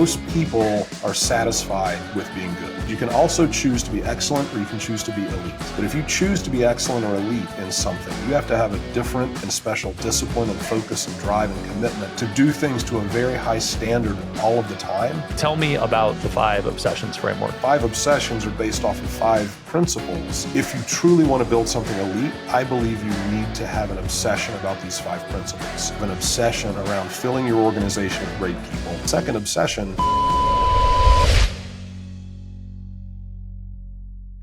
most people are satisfied with being good. You can also choose to be excellent or you can choose to be elite. But if you choose to be excellent or elite in something, you have to have a different and special discipline and focus and drive and commitment to do things to a very high standard all of the time. Tell me about the 5 obsessions framework. 5 obsessions are based off of 5 principles. If you truly want to build something elite, I believe you need to have an obsession about these 5 principles. An obsession around filling your organization with great people. Second obsession.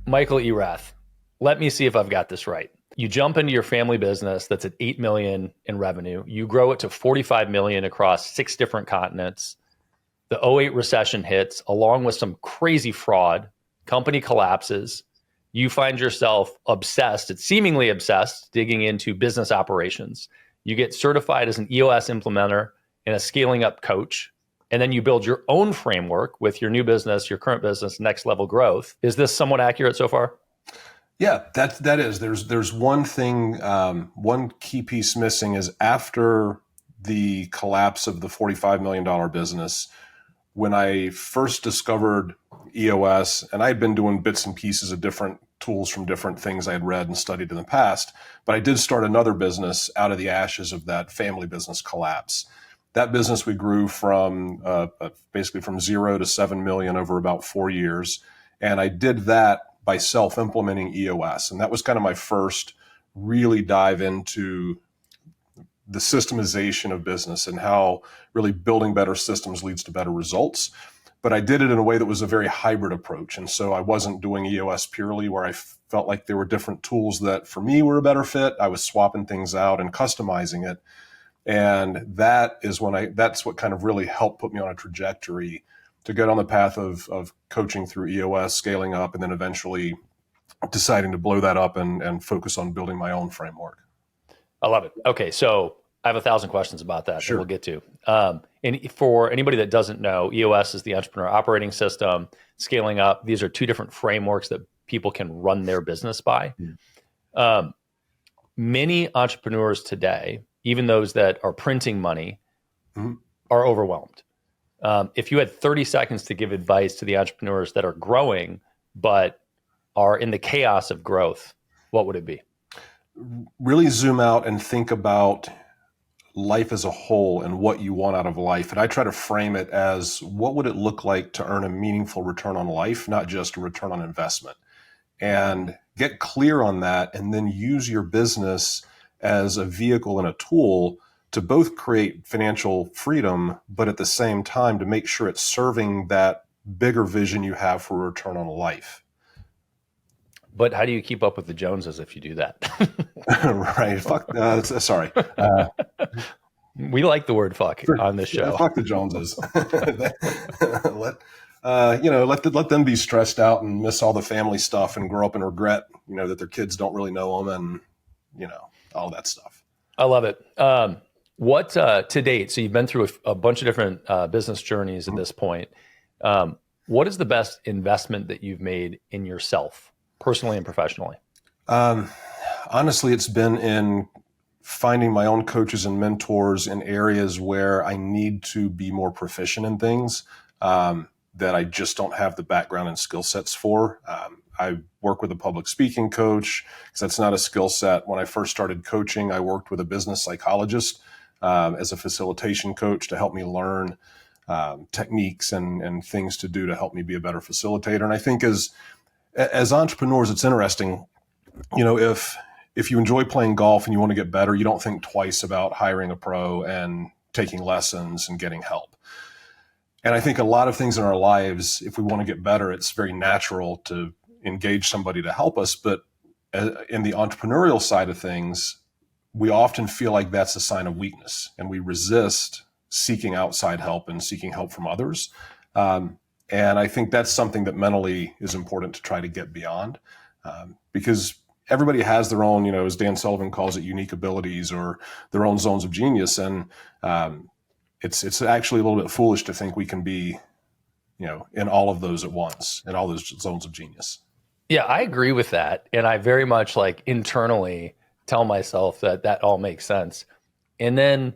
Michael Erath, let me see if I've got this right. You jump into your family business that's at 8 million in revenue. You grow it to 45 million across 6 different continents. The '08 recession hits along with some crazy fraud. Company collapses. You find yourself obsessed, it's seemingly obsessed, digging into business operations. You get certified as an EOS implementer and a scaling up coach. And then you build your own framework with your new business, your current business, next level growth. Is this somewhat accurate so far? Yeah, that is. There's one thing, one key piece missing is after the collapse of the $45 million business, when I first discovered EOS, and I had been doing bits and pieces of different tools from different things I had read and studied in the past, but I did start another business out of the ashes of that family business collapse. That business we grew from basically from 0 to 7 million over about 4 years. And I did that by self-implementing EOS. And that was kind of my first really dive into the systemization of business and how really building better systems leads to better results. But I did it in a way that was a very hybrid approach. And so I wasn't doing EOS purely where I felt like there were different tools that for me were a better fit. I was swapping things out and customizing it. And that's what kind of really helped put me on a trajectory to get on the path of coaching through EOS, scaling up, and then eventually deciding to blow that up and focus on building my own framework. I love it. Okay, so I have 1,000 questions about that Sure. that we'll get to. And for anybody that doesn't know, EOS is the entrepreneur operating system. Scaling up, these are 2 different frameworks that people can run their business by. Many entrepreneurs today, even those that are printing money, are overwhelmed. If you had 30 seconds to give advice to the entrepreneurs that are growing, but are in the chaos of growth, what would it be? Really zoom out and think about life as a whole and what you want out of life. And I try to frame it as what would it look like to earn a meaningful return on life, not just a return on investment. And get clear on that and then use your business as a vehicle and a tool to both create financial freedom, but at the same time to make sure it's serving that bigger vision you have for a return on life. But how do you keep up with the Joneses if you do that? Right. Fuck. Sorry. We like the word fuck on this show. Fuck the Joneses. Let them be stressed out and miss all the family stuff and grow up and regret, that their kids don't really know them and, all that stuff. I love it. What to date? So you've been through a bunch of different business journeys at this point. What is the best investment that you've made in yourself, personally and professionally? Honestly, it's been in finding my own coaches and mentors in areas where I need to be more proficient in things that I just don't have the background and skill sets for. I work with a public speaking coach because that's not a skill set. When I first started coaching, I worked with a business psychologist as a facilitation coach to help me learn techniques and things to do to help me be a better facilitator. And I think as entrepreneurs, it's interesting, if you enjoy playing golf and you want to get better, you don't think twice about hiring a pro and taking lessons and getting help. And I think a lot of things in our lives, if we want to get better, it's very natural to engage somebody to help us. But in the entrepreneurial side of things, we often feel like that's a sign of weakness and we resist seeking outside help and seeking help from others. And I think that's something that mentally is important to try to get beyond because everybody has their own, as Dan Sullivan calls it, unique abilities or their own zones of genius. And it's actually a little bit foolish to think we can be, in all of those at once, in all those zones of genius. Yeah, I agree with that. And I very much internally tell myself that all makes sense. And then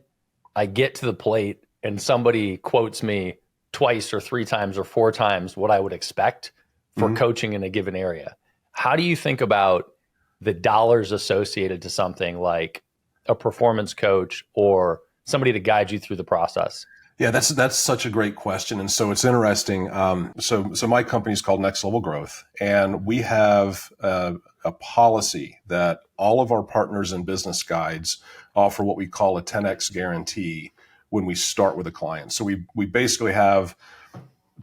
I get to the plate and somebody quotes me twice or three times or four times what I would expect for Mhm. coaching in a given area. How do you think about the dollars associated to something like a performance coach or somebody to guide you through the process? Yeah, that's such a great question, and so it's interesting. So my company is called Next Level Growth, and we have a policy that all of our partners and business guides offer what we call a 10x guarantee when we start with a client. So we basically have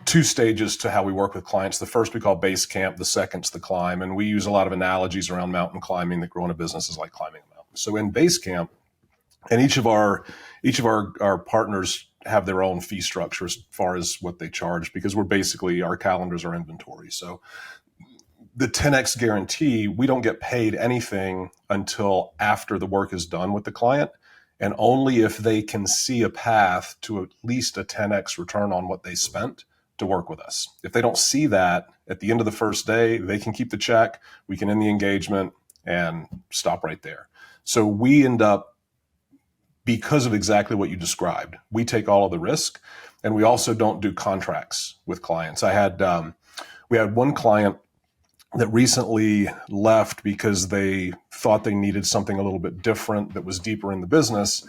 two stages to how we work with clients. The first we call base camp, the second's the climb, and we use a lot of analogies around mountain climbing that growing a business is like climbing a mountain. So in base camp, and each of our partners have their own fee structure as far as what they charge, because we're basically, our calendars are inventory. So the 10x guarantee, we don't get paid anything until after the work is done with the client, and only if they can see a path to at least a 10x return on what they spent to work with us. If they don't see that at the end of the first day, they can keep the check, we can end the engagement and stop right there. So we end up, because of exactly what you described, we take all of the risk, and we also don't do contracts with clients. We had one client that recently left because they thought they needed something a little bit different that was deeper in the business.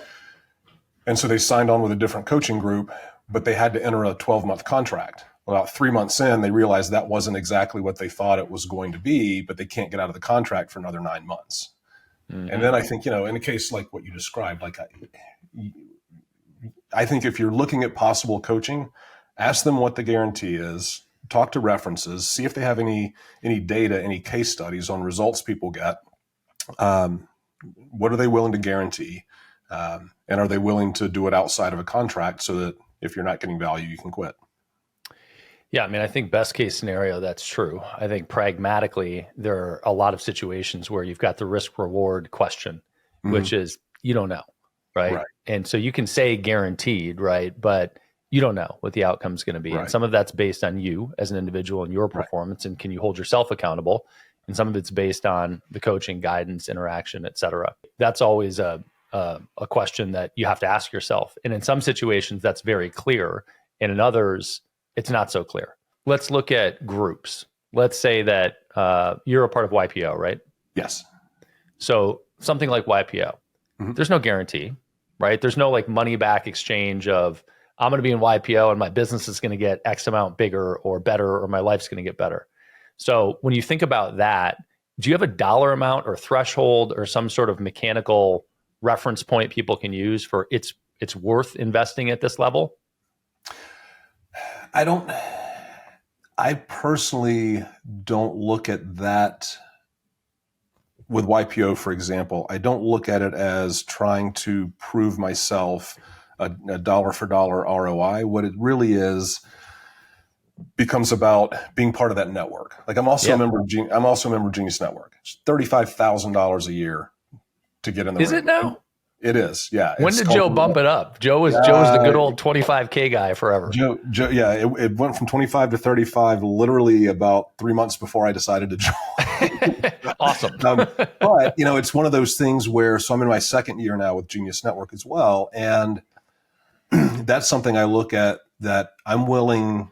And so they signed on with a different coaching group, but they had to enter a 12-month contract. About 3 months in, they realized that wasn't exactly what they thought it was going to be, but they can't get out of the contract for another 9 months. Mm-hmm. And then I think, in a case like what you described, like I think if you're looking at possible coaching, ask them what the guarantee is, talk to references, see if they have any data, any case studies on results people get. What are they willing to guarantee? And are they willing to do it outside of a contract so that if you're not getting value, you can quit? Yeah, I mean, I think best case scenario, that's true. I think pragmatically, there are a lot of situations where you've got the risk reward question, which is you don't know, right? And so you can say guaranteed, right? But you don't know what the outcome is going to be. Right. And some of that's based on you as an individual and your performance, and can you hold yourself accountable? And some of it's based on the coaching, guidance, interaction, et cetera. That's always a question that you have to ask yourself. And in some situations, that's very clear. And in others, it's not so clear. Let's look at groups. Let's say that you're a part of YPO, right? Yes. So something like YPO, there's no guarantee, right? There's no like money back exchange of I'm going to be in YPO and my business is going to get X amount bigger or better, or my life's going to get better. So when you think about that, do you have a dollar amount or threshold or some sort of mechanical reference point people can use for it's worth investing at this level? I personally don't look at that with YPO, for example. I don't look at it as trying to prove myself a dollar for dollar ROI. What it really is becomes about being part of that network. Like I'm also a member of Genius Network. It's $35,000 a year to get in the room. Is it now? It is, yeah. When did Joe bump it up? Joe was the good old 25K guy forever. Joe, yeah, it went from 25 to 35 literally about 3 months before I decided to join. Awesome. But, it's one of those things where, so I'm in my second year now with Genius Network as well. And that's something I look at, that I'm willing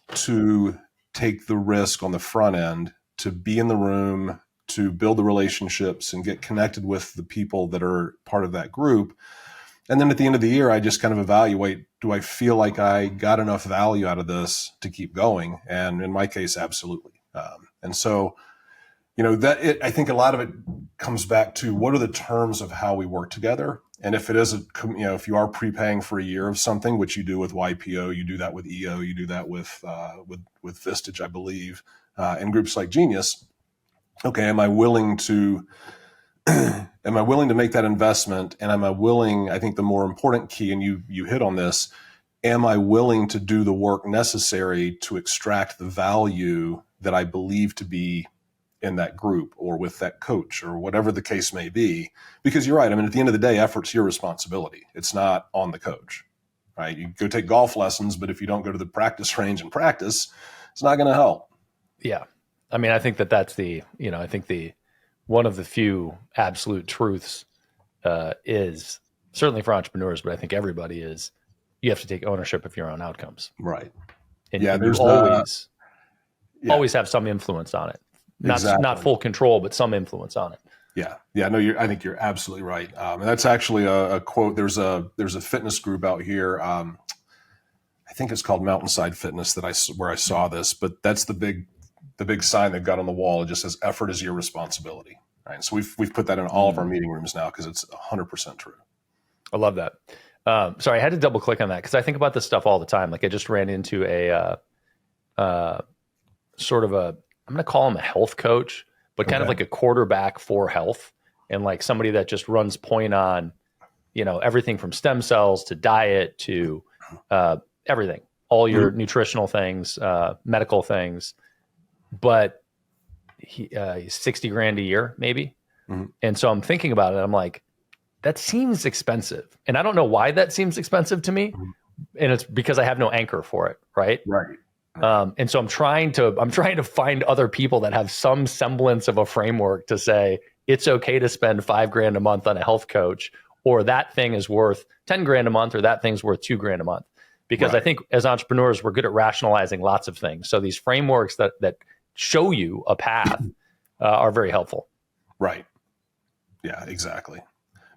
to take the risk on the front end to be in the room, to build the relationships and get connected with the people that are part of that group. And then at the end of the year, I just kind of evaluate, do I feel like I got enough value out of this to keep going? And in my case, absolutely. And so, I think a lot of it comes back to what are the terms of how we work together. And if it is, if you are prepaying for a year of something, which you do with YPO, you do that with EO, you do that with Vistage, I believe, and groups like Genius. Okay, am I willing to make that investment? And am I willing, I think the more important key, and you hit on this, am I willing to do the work necessary to extract the value that I believe to be in that group or with that coach or whatever the case may be? Because you're right. I mean, at the end of the day, effort's your responsibility. It's not on the coach, right? You go take golf lessons, but if you don't go to the practice range and practice, it's not going to help. Yeah. I mean, I think that's one of the few absolute truths is certainly for entrepreneurs, but I think everybody is you have to take ownership of your own outcomes. Right. And, Yeah. and you There's always have some influence on it. exactly. Not full control, but some influence on it. Yeah. Yeah. No, I think you're absolutely right. And that's actually a quote. There's a fitness group out here. I think it's called Mountainside Fitness where I saw this, but that's the big sign they've got on the wall. It just says effort is your responsibility. Right. So we've put that in all of our meeting rooms now because it's 100% true. I love that. Sorry, I had to double click on that because I think about this stuff all the time. Like I just ran into a sort of I'm going to call him a health coach, but kind of like a quarterback for health, and like somebody that just runs point on, everything from stem cells to diet to everything, all your nutritional things, medical things. But he's 60 grand a year, maybe. And so I'm thinking about it. I'm like, that seems expensive. And I don't know why that seems expensive to me. And it's because I have no anchor for it. Right. Right. And so I'm trying to find other people that have some semblance of a framework to say it's okay to spend $5,000 a month on a health coach, or that thing is worth 10 grand a month, or that thing's worth $2,000 a month. Because I think as entrepreneurs, we're good at rationalizing lots of things. So these frameworks that show you a path are very helpful. Right. Yeah, exactly.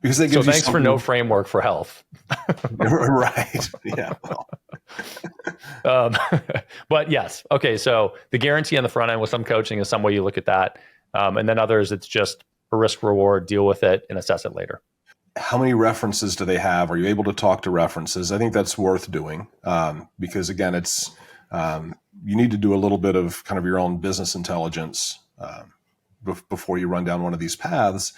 Because they give you thanks for no framework for health. Right. Yeah. But yes. Okay. So the guarantee on the front end with some coaching is some way you look at that. And then others, it's just a risk reward, deal with it and assess it later. How many references do they have? Are you able to talk to references? I think that's worth doing because again, it's you need to do a little bit of kind of your own business intelligence before you run down one of these paths.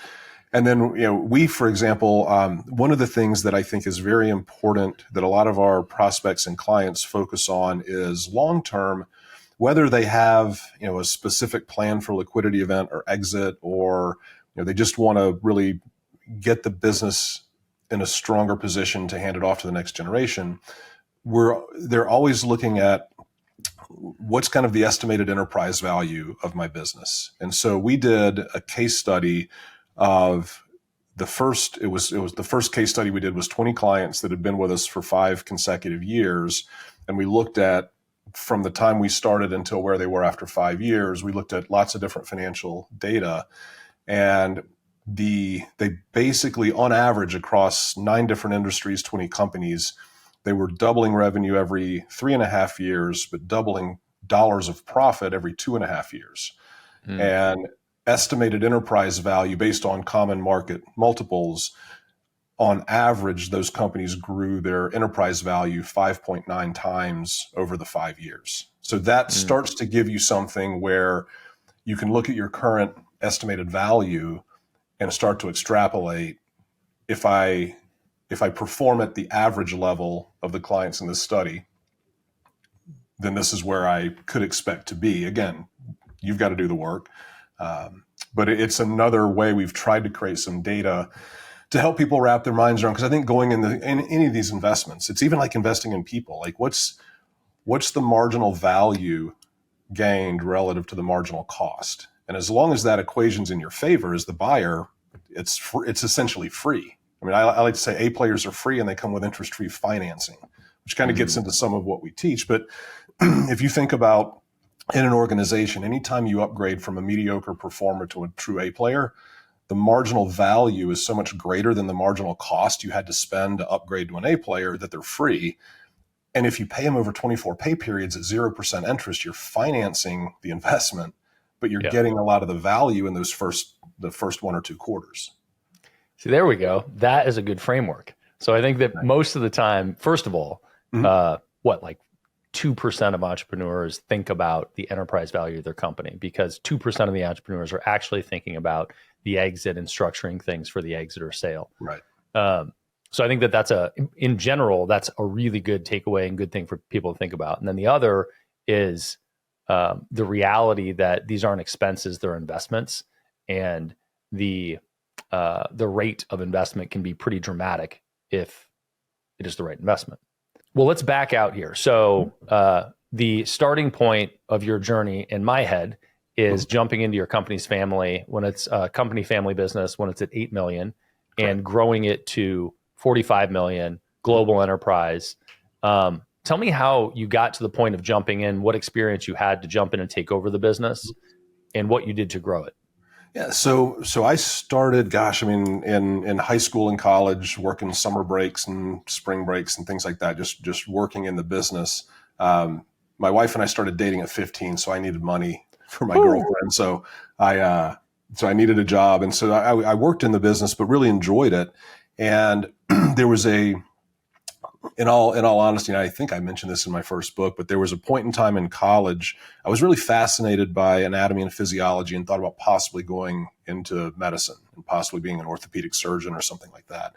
And then, we, for example, one of the things that I think is very important that a lot of our prospects and clients focus on is long-term, whether they have, a specific plan for liquidity event or exit, or, they just want to really get the business in a stronger position to hand it off to the next generation. They're always looking at what's kind of the estimated enterprise value of my business. And so we did a case study of the first case study we did was 20 clients that had been with us for 5 consecutive years. And we looked at from the time we started until where they were after 5 years, we looked at lots of different financial data. And they basically, on average, across 9 different industries, 20 companies, they were doubling revenue every 3.5 years, but doubling dollars of profit every 2.5 years. And estimated enterprise value based on common market multiples, on average, those companies grew their enterprise value 5.9 times over the 5 years. So that starts to give you something where you can look at your current estimated value and start to extrapolate. If I perform at the average level of the clients in this study, then this is where I could expect to be. Again, you've got to do the work. But it's another way we've tried to create some data to help people wrap their minds around. Because I think going in any of these investments, it's even like investing in people. Like what's the marginal value gained relative to the marginal cost? And as long as that equation's in your favor as the buyer, it's essentially free. I mean, I like to say A players are free and they come with interest-free financing, which kind of gets into some of what we teach. But if you think about in an organization, anytime you upgrade from a mediocre performer to a true A player, the marginal value is so much greater than the marginal cost you had to spend to upgrade to an A player that they're free. And if you pay them over 24 pay periods at 0% interest, you're financing the investment, but you're getting a lot of the value in the first 1 or 2 quarters. See, there we go. That is a good framework. So I think that most of the time, first of all, 2% of entrepreneurs think about the enterprise value of their company, because 2% of the entrepreneurs are actually thinking about the exit and structuring things for the exit or sale. Right. So I think that in general, that's a really good takeaway and good thing for people to think about. And then the other is the reality that these aren't expenses, they're investments. And the rate of investment can be pretty dramatic if it is the right investment. Well, let's back out here. So the starting point of your global in my head is jumping into your company's family when it's a company family business, when it's at 8 million and growing it to 45 million global enterprise. Tell me how you got to the point of jumping in, what experience you had to jump in and take over the business, and what you did to grow it. Yeah, so I started, gosh, I mean, in high school and college, working summer breaks and spring breaks and things like that, just working in the business. My wife and I started dating at 15, so I needed money for my girlfriend. So I needed a job, and so I worked in the business, but really enjoyed it. And there was in all honesty, and I think I mentioned this in my first book, but there was a point in time in college, I was really fascinated by anatomy and physiology and thought about possibly going into medicine and possibly being an orthopedic surgeon or something like that.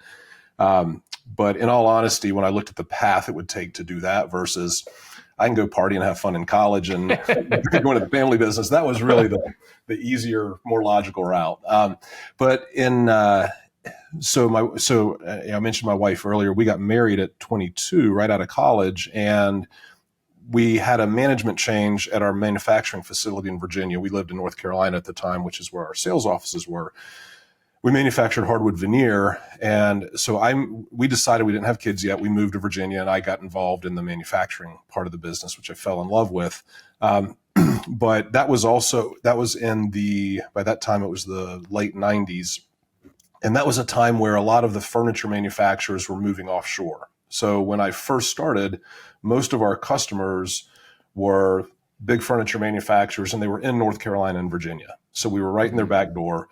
But in all honesty, when I looked at the path it would take to do that versus I can go party and have fun in college and go into the family business, that was really the easier, more logical route. I mentioned my wife earlier. We got married at 22, right out of college, and we had a management change at our manufacturing facility in Virginia. We lived in North Carolina at the time, which is where our sales offices were. We manufactured hardwood veneer, and so we decided we didn't have kids yet. We moved to Virginia, and I got involved in the manufacturing part of the business, which I fell in love with. But by that time it was the late 90s. And that was a time where a lot of the furniture manufacturers were moving offshore. So when I first started, most of our customers were big furniture manufacturers, and they were in North Carolina and Virginia. So we were right in their back door.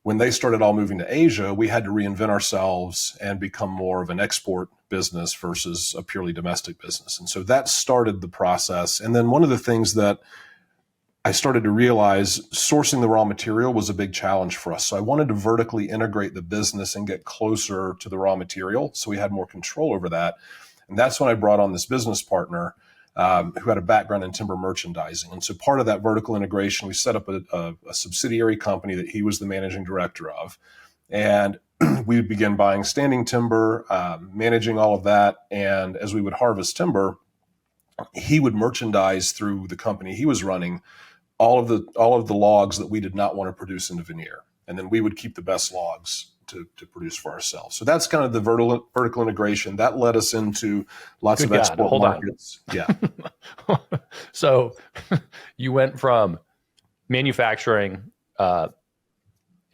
When they started all moving to Asia, we had to reinvent ourselves and become more of an export business versus a purely domestic business. And so that started the process. And then one of the things that I started to realize, sourcing the raw material was a big challenge for us. So I wanted to vertically integrate the business and get closer to the raw material so we had more control over that. And that's when I brought on this business partner who had a background in timber merchandising. And so part of that vertical integration, we set up a subsidiary company that he was the managing director of. And we began buying standing timber, managing all of that. And as we would harvest timber, he would merchandise through the company he was running all of the logs that we did not want to produce into veneer. And then we would keep the best logs to produce for ourselves. So that's kind of the vertical integration that led us into lots of export markets. Yeah. So you went from manufacturing, were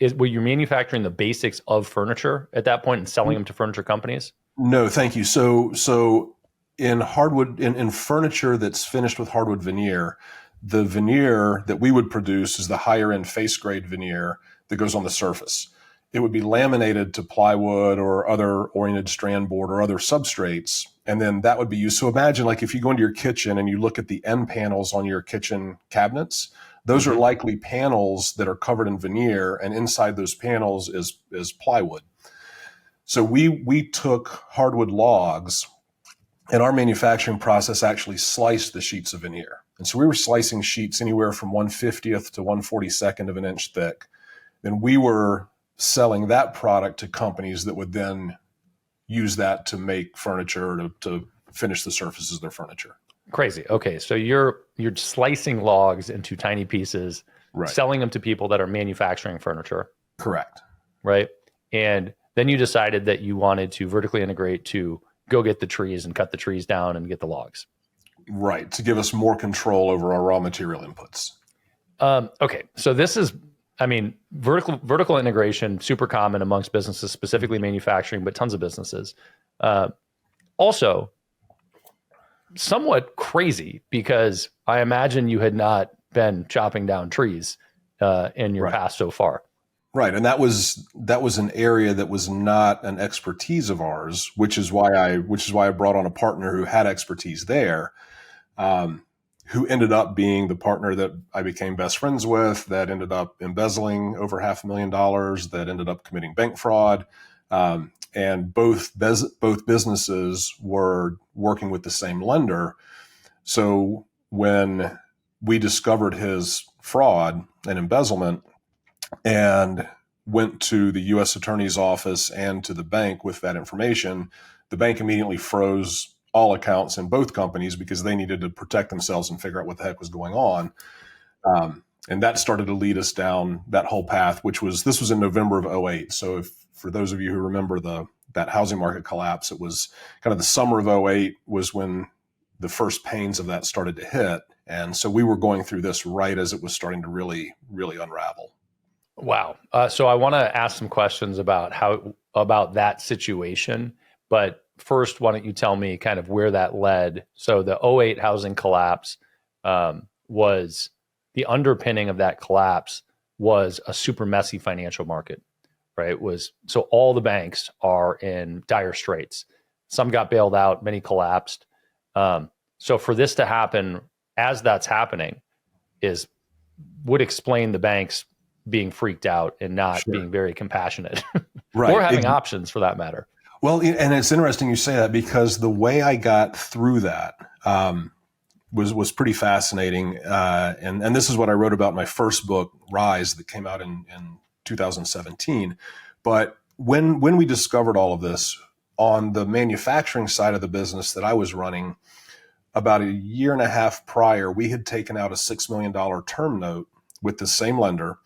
you manufacturing the basics of furniture at that point and selling them to furniture companies? No, thank you. So in hardwood, in furniture that's finished with hardwood veneer, the veneer that we would produce is the higher end face grade veneer that goes on the surface. It would be laminated to plywood or other oriented strand board or other substrates. And then that would be used. So imagine like if you go into your kitchen and you look at the end panels on your kitchen cabinets, those are likely panels that are covered in veneer, and inside those panels is plywood. So we took hardwood logs, and our manufacturing process actually sliced the sheets of veneer. And so we were slicing sheets anywhere from 1/50th to 1/42nd of an inch thick. Then we were selling that product to companies that would then use that to make furniture, to finish the surfaces of their furniture. Crazy. Okay. So you're slicing logs into tiny pieces, right, selling them to people that are manufacturing furniture. Correct. Right. And then you decided that you wanted to vertically integrate to go get the trees and cut the trees down and get the logs. Right. To give us more control over our raw material inputs. Okay. So this is, vertical integration, super common amongst businesses, specifically manufacturing, but tons of businesses. Also, somewhat crazy because I imagine you had not been chopping down trees in your past so far. Right. And that was an area that was not an expertise of ours, which is why I brought on a partner who had expertise there, who ended up being the partner that I became best friends with, that ended up embezzling over $500,000, that ended up committing bank fraud. And both businesses were working with the same lender. So when we discovered his fraud and embezzlement and went to the U.S. Attorney's Office and to the bank with that information, the bank immediately froze all accounts in both companies because they needed to protect themselves and figure out what the heck was going on. And that started to lead us down that whole path, this was in November of 2008. So for those of you who remember the that housing market collapse. It was kind of the summer of '08 was when the first pains of that started to hit. And so we were going through this right as it was starting to really, really unravel. Wow. So I want to ask some questions about that situation. But first, why don't you tell me kind of where that led? So the '08 housing collapse was the underpinning of that collapse was a super messy financial market, right? So all the banks are in dire straits. Some got bailed out, many collapsed. So for this to happen as that's happening would explain the banks being freaked out and not Sure. being very compassionate Right. or having options for that matter. Well, and it's interesting you say that because the way I got through that was pretty fascinating. And this is what I wrote about in my first book, Rise, that came out in 2017. But when we discovered all of this on the manufacturing side of the business that I was running, about a year and a half prior, we had taken out a $6 million term note with the same lender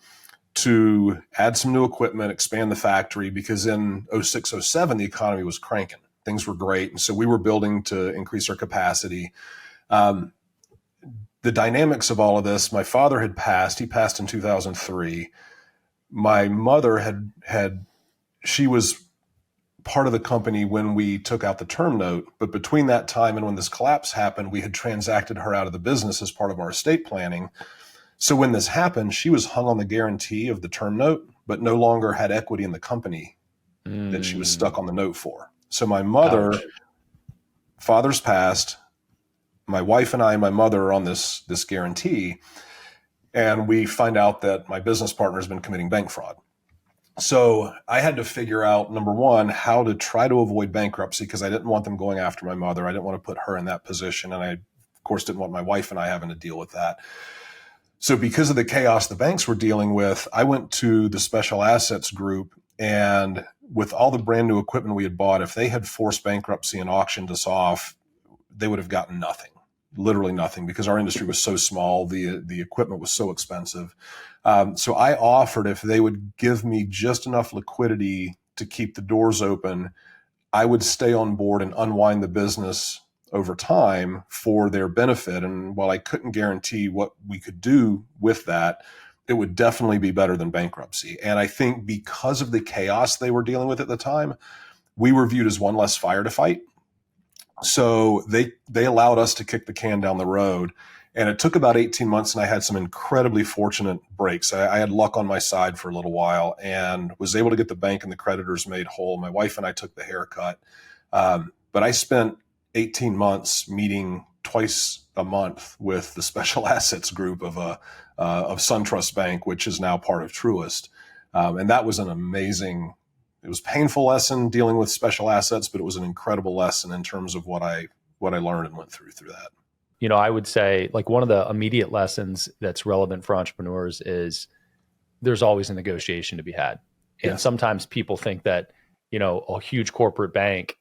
to add some new equipment, expand the factory, because in '06, '07, the economy was cranking. Things were great. And so we were building to increase our capacity. The dynamics of all of this, my father had passed. He passed in 2003. My mother she was part of the company when we took out the term note. But between that time and when this collapse happened, we had transacted her out of the business as part of our estate planning. So when this happened, she was hung on the guarantee of the term note, but no longer had equity in the company that she was stuck on the note for. So my mother, father's passed, my wife and I and my mother are on this guarantee, and we find out that my business partner has been committing bank fraud. So I had to figure out, number one, how to try to avoid bankruptcy because I didn't want them going after my mother. I didn't want to put her in that position. And I, of course, didn't want my wife and I having to deal with that. So because of the chaos the banks were dealing with, I went to the special assets group, and with all the brand new equipment we had bought, if they had forced bankruptcy and auctioned us off, they would have gotten nothing, literally nothing, because our industry was so small, the equipment was so expensive. So I offered if they would give me just enough liquidity to keep the doors open, I would stay on board and unwind the business over time for their benefit. And while I couldn't guarantee what we could do with that, it would definitely be better than bankruptcy. And I think because of the chaos they were dealing with at the time, we were viewed as one less fire to fight. So they allowed us to kick the can down the road. And it took about 18 months, and I had some incredibly fortunate breaks. I had luck on my side for a little while and was able to get the bank and the creditors made whole. My wife and I took the haircut. But I spent 18 months meeting twice a month with the special assets group of SunTrust Bank, which is now part of Truist. And that was an amazing, it was a painful lesson dealing with special assets, but it was an incredible lesson in terms of what I learned and went through that. You know, I would say like one of the immediate lessons that's relevant for entrepreneurs is there's always a negotiation to be had. And Yes. sometimes people think that, you know, a huge corporate bank,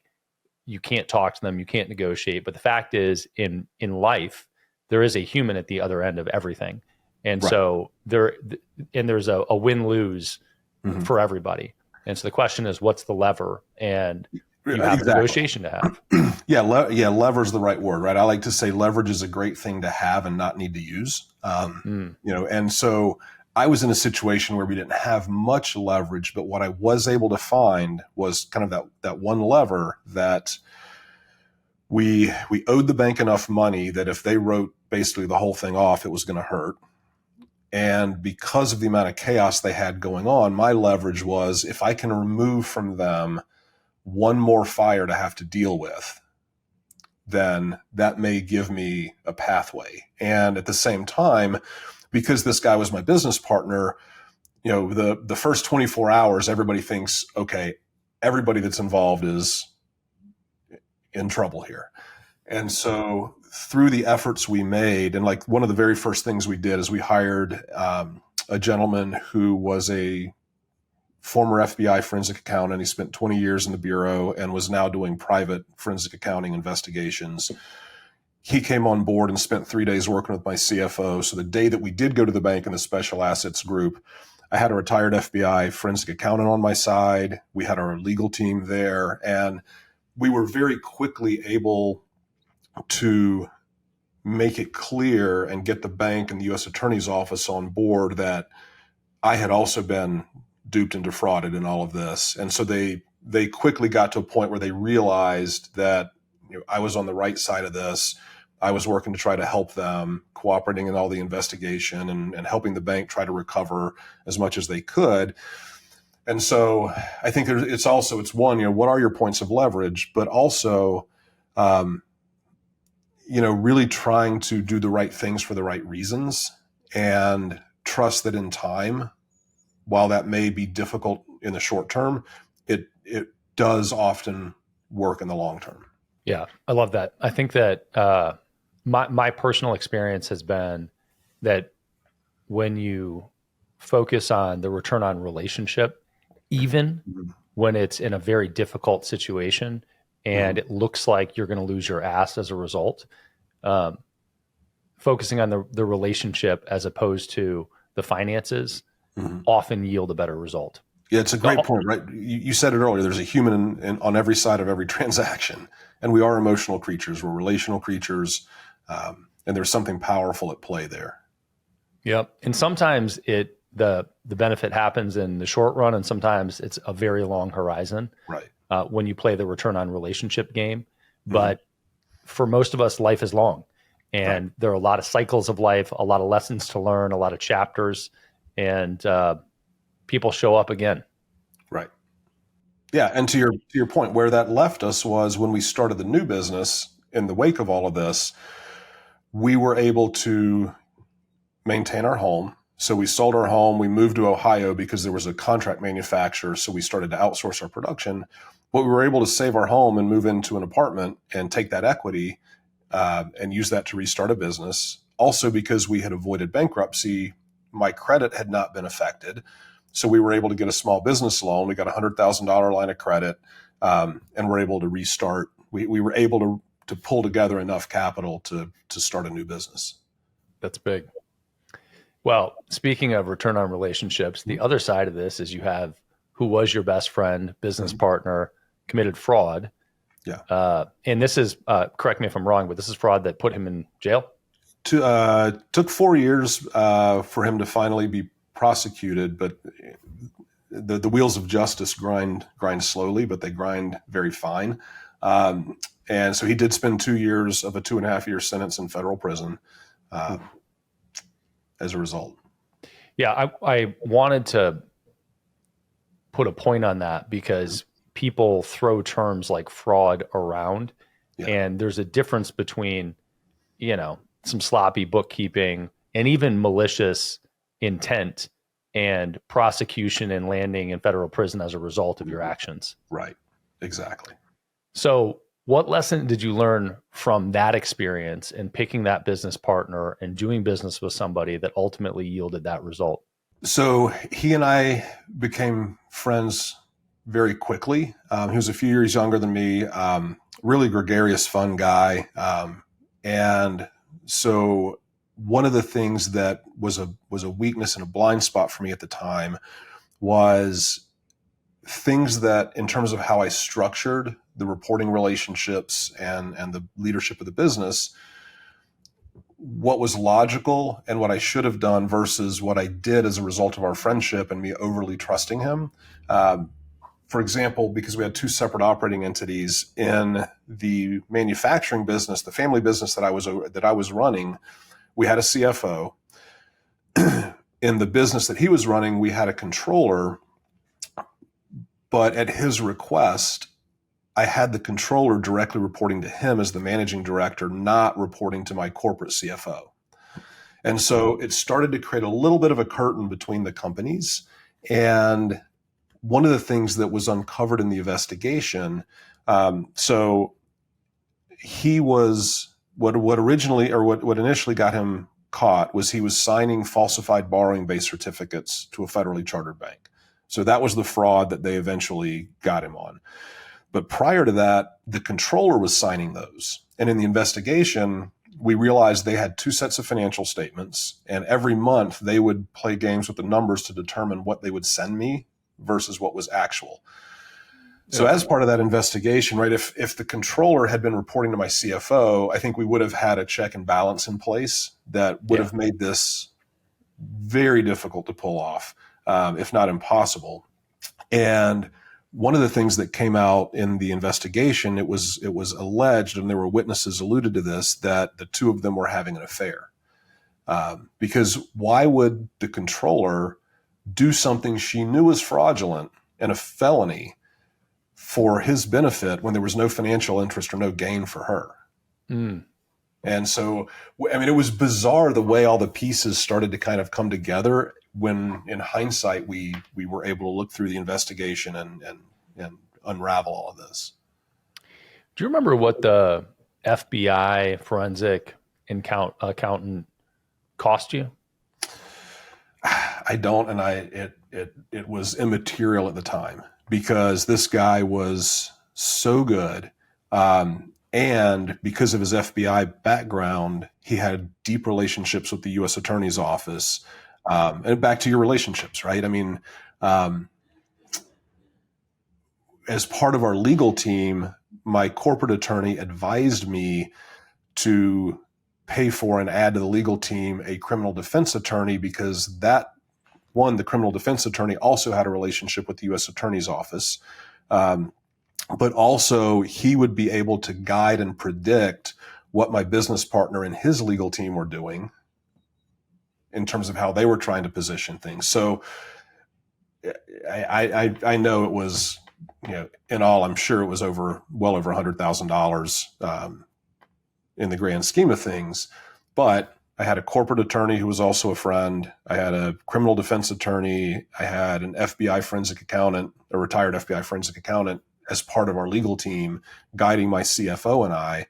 you can't talk to them, you can't negotiate. But the fact is in life, there is a human at the other end of everything. And Right. so there's a win-lose for everybody. And so the question is, what's the lever? And you have a negotiation to have. Yeah, lever's the right word, right? I like to say leverage is a great thing to have and not need to use. You know, and so I was in a situation where we didn't have much leverage, but what I was able to find was kind of that one lever that we owed the bank enough money that if they wrote basically the whole thing off, it was going to hurt. And because of the amount of chaos they had going on, my leverage was if I can remove from them one more fire to have to deal with, then that may give me a pathway. And at the same time, because this guy was my business partner, you know, the first 24 hours, everybody thinks, okay, everybody that's involved is in trouble here. And so through the efforts we made, and like one of the very first things we did is we hired a gentleman who was a former FBI forensic accountant. He spent 20 years in the Bureau and was now doing private forensic accounting investigations. He came on board and spent 3 days working with my CFO. So the day that we did go to the bank and the special assets group, I had a retired FBI forensic accountant on my side. We had our legal team there, and we were very quickly able to make it clear and get the bank and the U.S. Attorney's Office on board that I had also been duped and defrauded in all of this. And so they quickly got to a point where they realized that I was on the right side of this. I was working to try to help them, cooperating in all the investigation and helping the bank try to recover as much as they could. And so I think it's one, what are your points of leverage, but also, really trying to do the right things for the right reasons and trust that in time, while that may be difficult in the short term, it does often work in the long term. Yeah, I love that. I think that my personal experience has been that when you focus on the return on relationship, even when it's in a very difficult situation and it looks like you're going to lose your ass as a result, focusing on the relationship as opposed to the finances often yield a better result. Yeah, it's a great point, right? You said it earlier. There's a human on every side of every transaction, and we are emotional creatures. We're relational creatures, and there's something powerful at play there. Yep. And sometimes the benefit happens in the short run, and sometimes it's a very long horizon. Right. When you play the return on relationship game, but for most of us, life is long, and there are a lot of cycles of life, a lot of lessons to learn, a lot of chapters, and people show up again. Right. Yeah. And to your point, where that left us was when we started the new business in the wake of all of this, we were able to maintain our home. So we sold our home. We moved to Ohio because there was a contract manufacturer. So we started to outsource our production. But we were able to save our home and move into an apartment and take that equity and use that to restart a business. Also, because we had avoided bankruptcy, my credit had not been affected. So we were able to get a small business loan. We got a $100,000 line of credit, and we're able to restart. We were able to pull together enough capital to start a new business. That's big. Well, speaking of return on relationships, the other side of this is you have who was your best friend, business partner, committed fraud. Yeah. And this is, correct me if I'm wrong, but this is fraud that put him in jail? Took 4 years for him to finally be prosecuted, but the wheels of justice grind slowly, but they grind very fine. And so he did spend 2 years of a 2.5-year sentence in federal prison as a result. Yeah, I wanted to put a point on that because people throw terms like fraud around, and there's a difference between, some sloppy bookkeeping and even malicious intent and prosecution and landing in federal prison as a result of your actions. Right. Exactly. So what lesson did you learn from that experience in picking that business partner and doing business with somebody that ultimately yielded that result? So he and I became friends very quickly. He was a few years younger than me, really gregarious, fun guy. And so one of the things that was a weakness and a blind spot for me at the time was things that, in terms of how I structured the reporting relationships and the leadership of the business, what was logical and what I should have done versus what I did as a result of our friendship and me overly trusting him. For example, because we had two separate operating entities in the manufacturing business, the family business that I was running, we had a CFO. In the business that he was running, we had a controller, but at his request, I had the controller directly reporting to him as the managing director, not reporting to my corporate CFO. And so it started to create a little bit of a curtain between the companies. And one of the things that was uncovered in the investigation, so he was what initially got him caught was he was signing falsified borrowing base certificates to a federally chartered bank. So that was the fraud that they eventually got him on. But prior to that, the controller was signing those. And in the investigation, we realized they had two sets of financial statements, and every month they would play games with the numbers to determine what they would send me versus what was actual. So as part of that investigation, right, if the controller had been reporting to my CFO, I think we would have had a check and balance in place that would have made this very difficult to pull off, if not impossible. And one of the things that came out in the investigation, it was alleged, and there were witnesses alluded to this, that the two of them were having an affair. Because why would the controller do something she knew was fraudulent and a felony for his benefit when there was no financial interest or no gain for her? Mm. And so, I mean, it was bizarre the way all the pieces started to kind of come together when, in hindsight, we were able to look through the investigation and unravel all of this. Do you remember what the FBI forensic accountant cost you? I don't, and it was immaterial at the time because this guy was so good. And because of his FBI background, he had deep relationships with the U.S. Attorney's Office. And back to your relationships, right? I mean, as part of our legal team, my corporate attorney advised me to pay for and add to the legal team a criminal defense attorney because the criminal defense attorney also had a relationship with the U.S. Attorney's Office. But also he would be able to guide and predict what my business partner and his legal team were doing in terms of how they were trying to position things. So I know it was, in all, I'm sure it was well over $100,000 in the grand scheme of things. But I had a corporate attorney who was also a friend. I had a criminal defense attorney. I had an FBI forensic accountant, a retired FBI forensic accountant, as part of our legal team, guiding my CFO and I.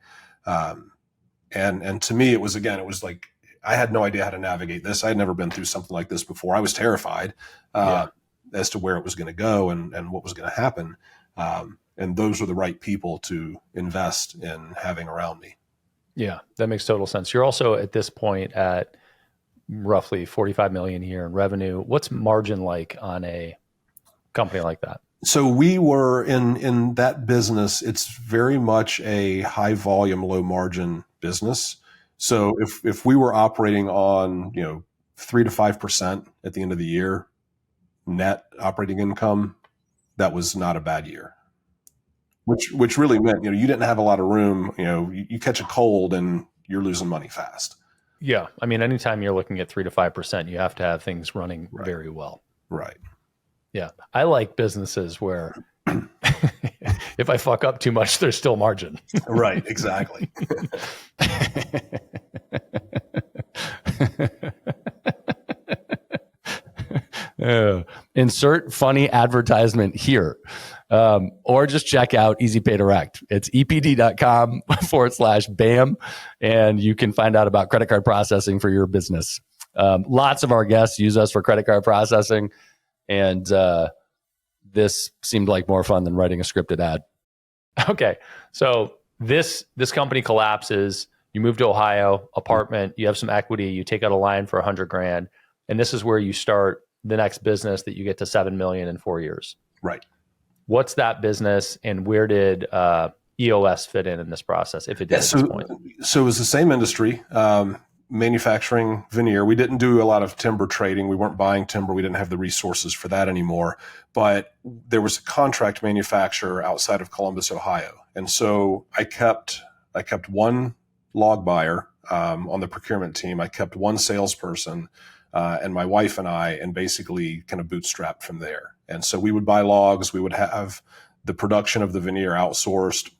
And to me, it was like, I had no idea how to navigate this. I had never been through something like this before. I was terrified as to where it was going to go and what was going to happen. And those were the right people to invest in having around me. Yeah, that makes total sense. You're also at this point at roughly 45 million a year in revenue. What's margin like on a company like that? So we were in that business. It's very much a high volume, low margin business. So if we were operating on 3 to 5% at the end of the year, net operating income, that was not a bad year. Which really meant you didn't have a lot of room. You catch a cold and you're losing money fast. Yeah, I mean, anytime you're looking at 3 to 5%, you have to have things running very well. Right. Yeah. I like businesses where if I fuck up too much, there's still margin. Right. Exactly. Insert funny advertisement here. Or just check out Easy Pay Direct. It's epd.com/BAM. And you can find out about credit card processing for your business. Lots of our guests use us for credit card processing. And this seemed like more fun than writing a scripted ad. Okay, so this company collapses. You move to Ohio, apartment. You have some equity. You take out a line for $100,000, and this is where you start the next business that you get to $7 million in 4 years. Right. What's that business, and where did EOS fit in this process, if it did at this point? So it was the same industry. Manufacturing veneer. We didn't do a lot of timber trading. We weren't buying timber. We didn't have the resources for that anymore. But there was a contract manufacturer outside of Columbus, Ohio. And so I kept one log buyer on the procurement team. I kept one salesperson and my wife and I, and basically kind of bootstrapped from there. And so we would buy logs. We would have the production of the veneer outsourced.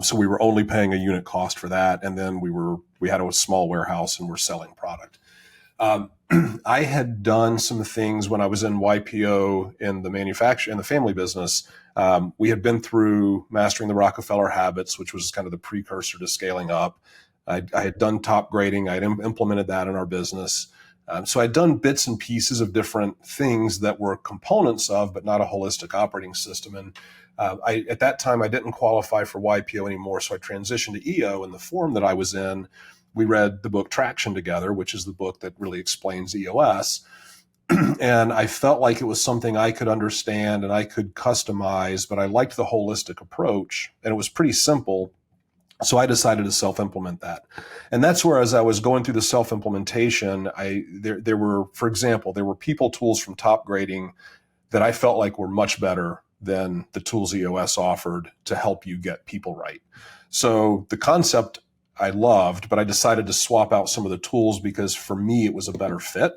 So we were only paying a unit cost for that. And then we had a small warehouse and we're selling product. I had done some things when I was in YPO in the family business. We had been through Mastering the Rockefeller Habits, which was kind of the precursor to Scaling Up. I had done top grading. I had implemented that in our business. So I'd done bits and pieces of different things that were components of, but not a holistic operating system. And at that time, I didn't qualify for YPO anymore. So I transitioned to EO. In the form that I was in, we read the book Traction together, which is the book that really explains EOS. And I felt like it was something I could understand and I could customize, but I liked the holistic approach and it was pretty simple. So I decided to self-implement that. And that's where, as I was going through the self-implementation, there were, for example, there were people tools from Top Grading that I felt like were much better than the tools EOS offered to help you get people right. So the concept I loved, but I decided to swap out some of the tools because for me, it was a better fit.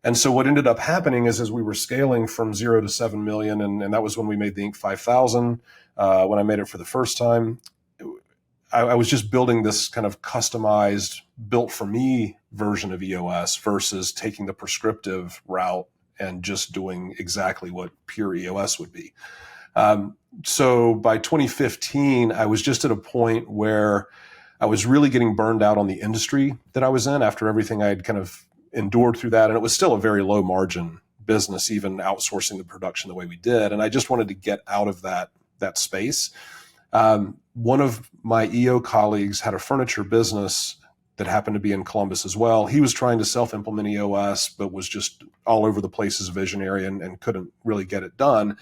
And so what ended up happening is as we were scaling from 0 to 7 million, and that was when we made the Inc. 5000, when I made it for the first time, I was just building this kind of customized, built for me version of EOS versus taking the prescriptive route and just doing exactly what pure EOS would be. So by 2015, I was just at a point where I was really getting burned out on the industry that I was in after everything I had kind of endured through that. And it was still a very low margin business, even outsourcing the production the way we did. And I just wanted to get out of that space. One of my EO colleagues had a furniture business that happened to be in Columbus as well. He was trying to self-implement EOS, but was just all over the place as a visionary and couldn't really get it done.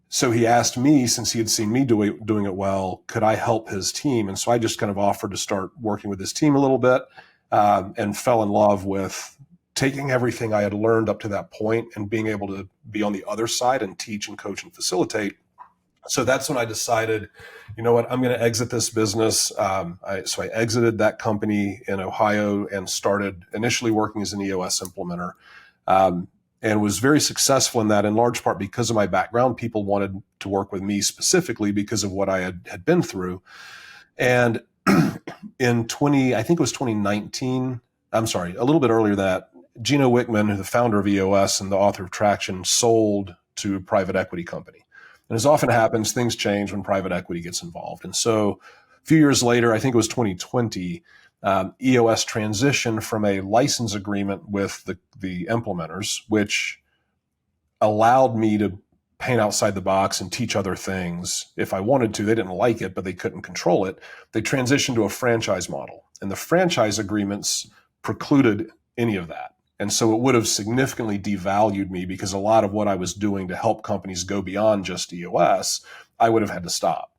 So he asked me, since he had seen me doing it well, could I help his team? And so I just kind of offered to start working with his team a little bit, and fell in love with taking everything I had learned up to that point and being able to be on the other side and teach and coach and facilitate. So that's when I decided, you know what, I'm going to exit this business. So I exited that company in Ohio and started initially working as an EOS implementer, and was very successful in that, in large part because of my background. People wanted to work with me specifically because of what I had been through. And in I think it was 2019, I'm sorry, a little bit earlier that, Gino Wickman, the founder of EOS and the author of Traction, sold to a private equity company. And as often happens, things change when private equity gets involved. And so a few years later, I think it was 2020, EOS transitioned from a license agreement with the implementers, which allowed me to paint outside the box and teach other things if I wanted to. They didn't like it, but they couldn't control it. They transitioned to a franchise model, and the franchise agreements precluded any of that. And so it would have significantly devalued me because a lot of what I was doing to help companies go beyond just EOS, I would have had to stop.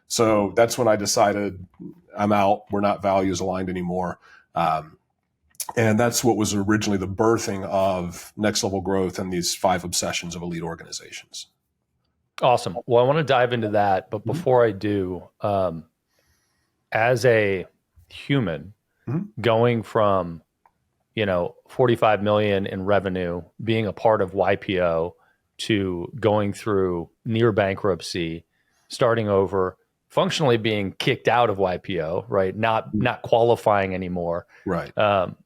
So that's when I decided I'm out. We're not values aligned anymore. And that's what was originally the birthing of Next Level Growth and these 5 obsessions of elite organizations. Awesome. Well, I want to dive into that. But before I do, as a human, going from 45 million in revenue, being a part of YPO, to going through near bankruptcy, starting over, functionally being kicked out of YPO, right? Not qualifying anymore. Right.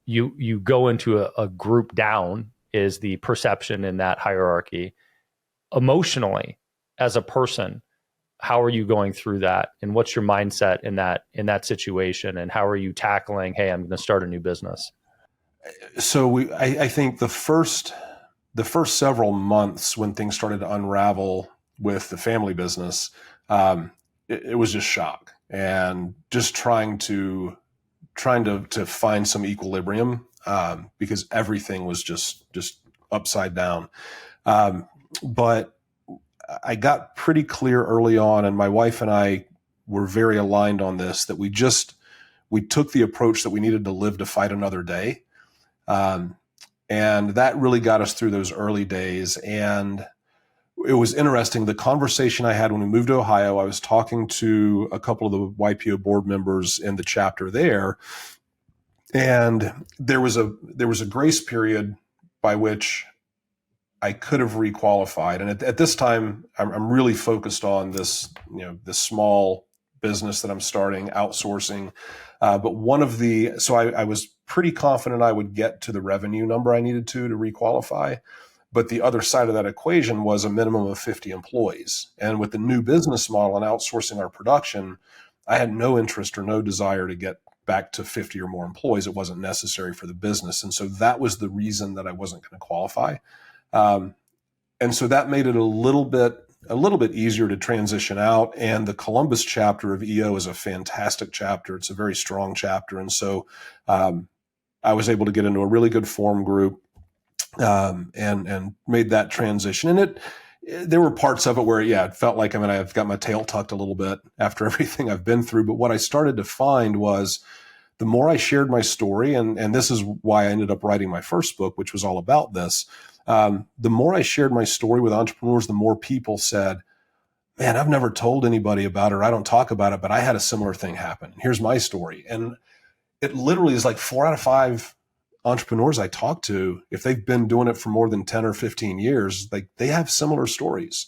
You go into a group down is the perception in that hierarchy. Emotionally, as a person, how are you going through that? And what's your mindset in that situation? And how are you tackling, hey, I'm going to start a new business? So I think the first several months when things started to unravel with the family business, it was just shock and just trying to find some equilibrium, because everything was just upside down. But I got pretty clear early on, and my wife and I were very aligned on this, that we took the approach that we needed to live to fight another day. And that really got us through those early days. And it was interesting. The conversation I had when we moved to Ohio, I was talking to a couple of the YPO board members in the chapter there. And there was a grace period by which I could have requalified. And at this time, I'm really focused on this small business that I'm starting, outsourcing. But I was pretty confident I would get to the revenue number I needed to requalify. But the other side of that equation was a minimum of 50 employees. And with the new business model and outsourcing our production, I had no interest or no desire to get back to 50 or more employees. It wasn't necessary for the business. And so that was the reason that I wasn't going to qualify. And so that made it a little bit easier to transition out. And the Columbus chapter of EO is a fantastic chapter. It's a very strong chapter. And so I was able to get into a really good form group and made that transition. And there were parts of it where, it felt like, I've got my tail tucked a little bit after everything I've been through. But what I started to find was the more I shared my story, and this is why I ended up writing my first book, which was all about this. The more I shared my story with entrepreneurs, the more people said, man, I've never told anybody about it, or I don't talk about it, but I had a similar thing happen. Here's my story. And it literally is like 4 out of 5 entrepreneurs I talk to, if they've been doing it for more than 10 or 15 years, like they have similar stories,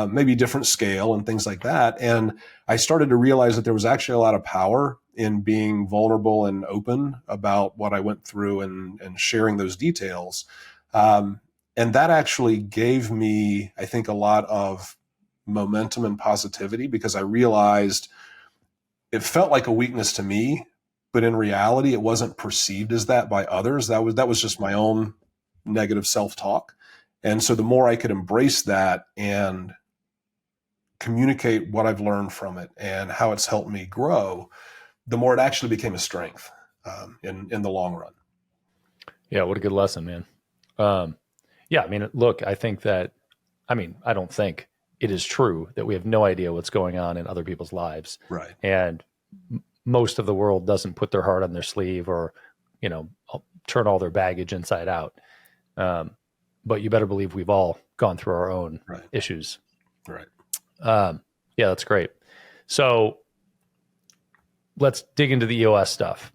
maybe different scale and things like that. And I started to realize that there was actually a lot of power in being vulnerable and open about what I went through and sharing those details. And that actually gave me, I think, a lot of momentum and positivity, because I realized it felt like a weakness to me, but in reality, it wasn't perceived as that by others. That was just my own negative self-talk. And so the more I could embrace that and communicate what I've learned from it and how it's helped me grow, the more it actually became a strength in the long run. Yeah, what a good lesson, man. Look, I don't think it is true that we have no idea what's going on in other people's lives. Right. And most of the world doesn't put their heart on their sleeve or, turn all their baggage inside out. But you better believe we've all gone through our own issues. Right. That's great. So let's dig into the EOS stuff.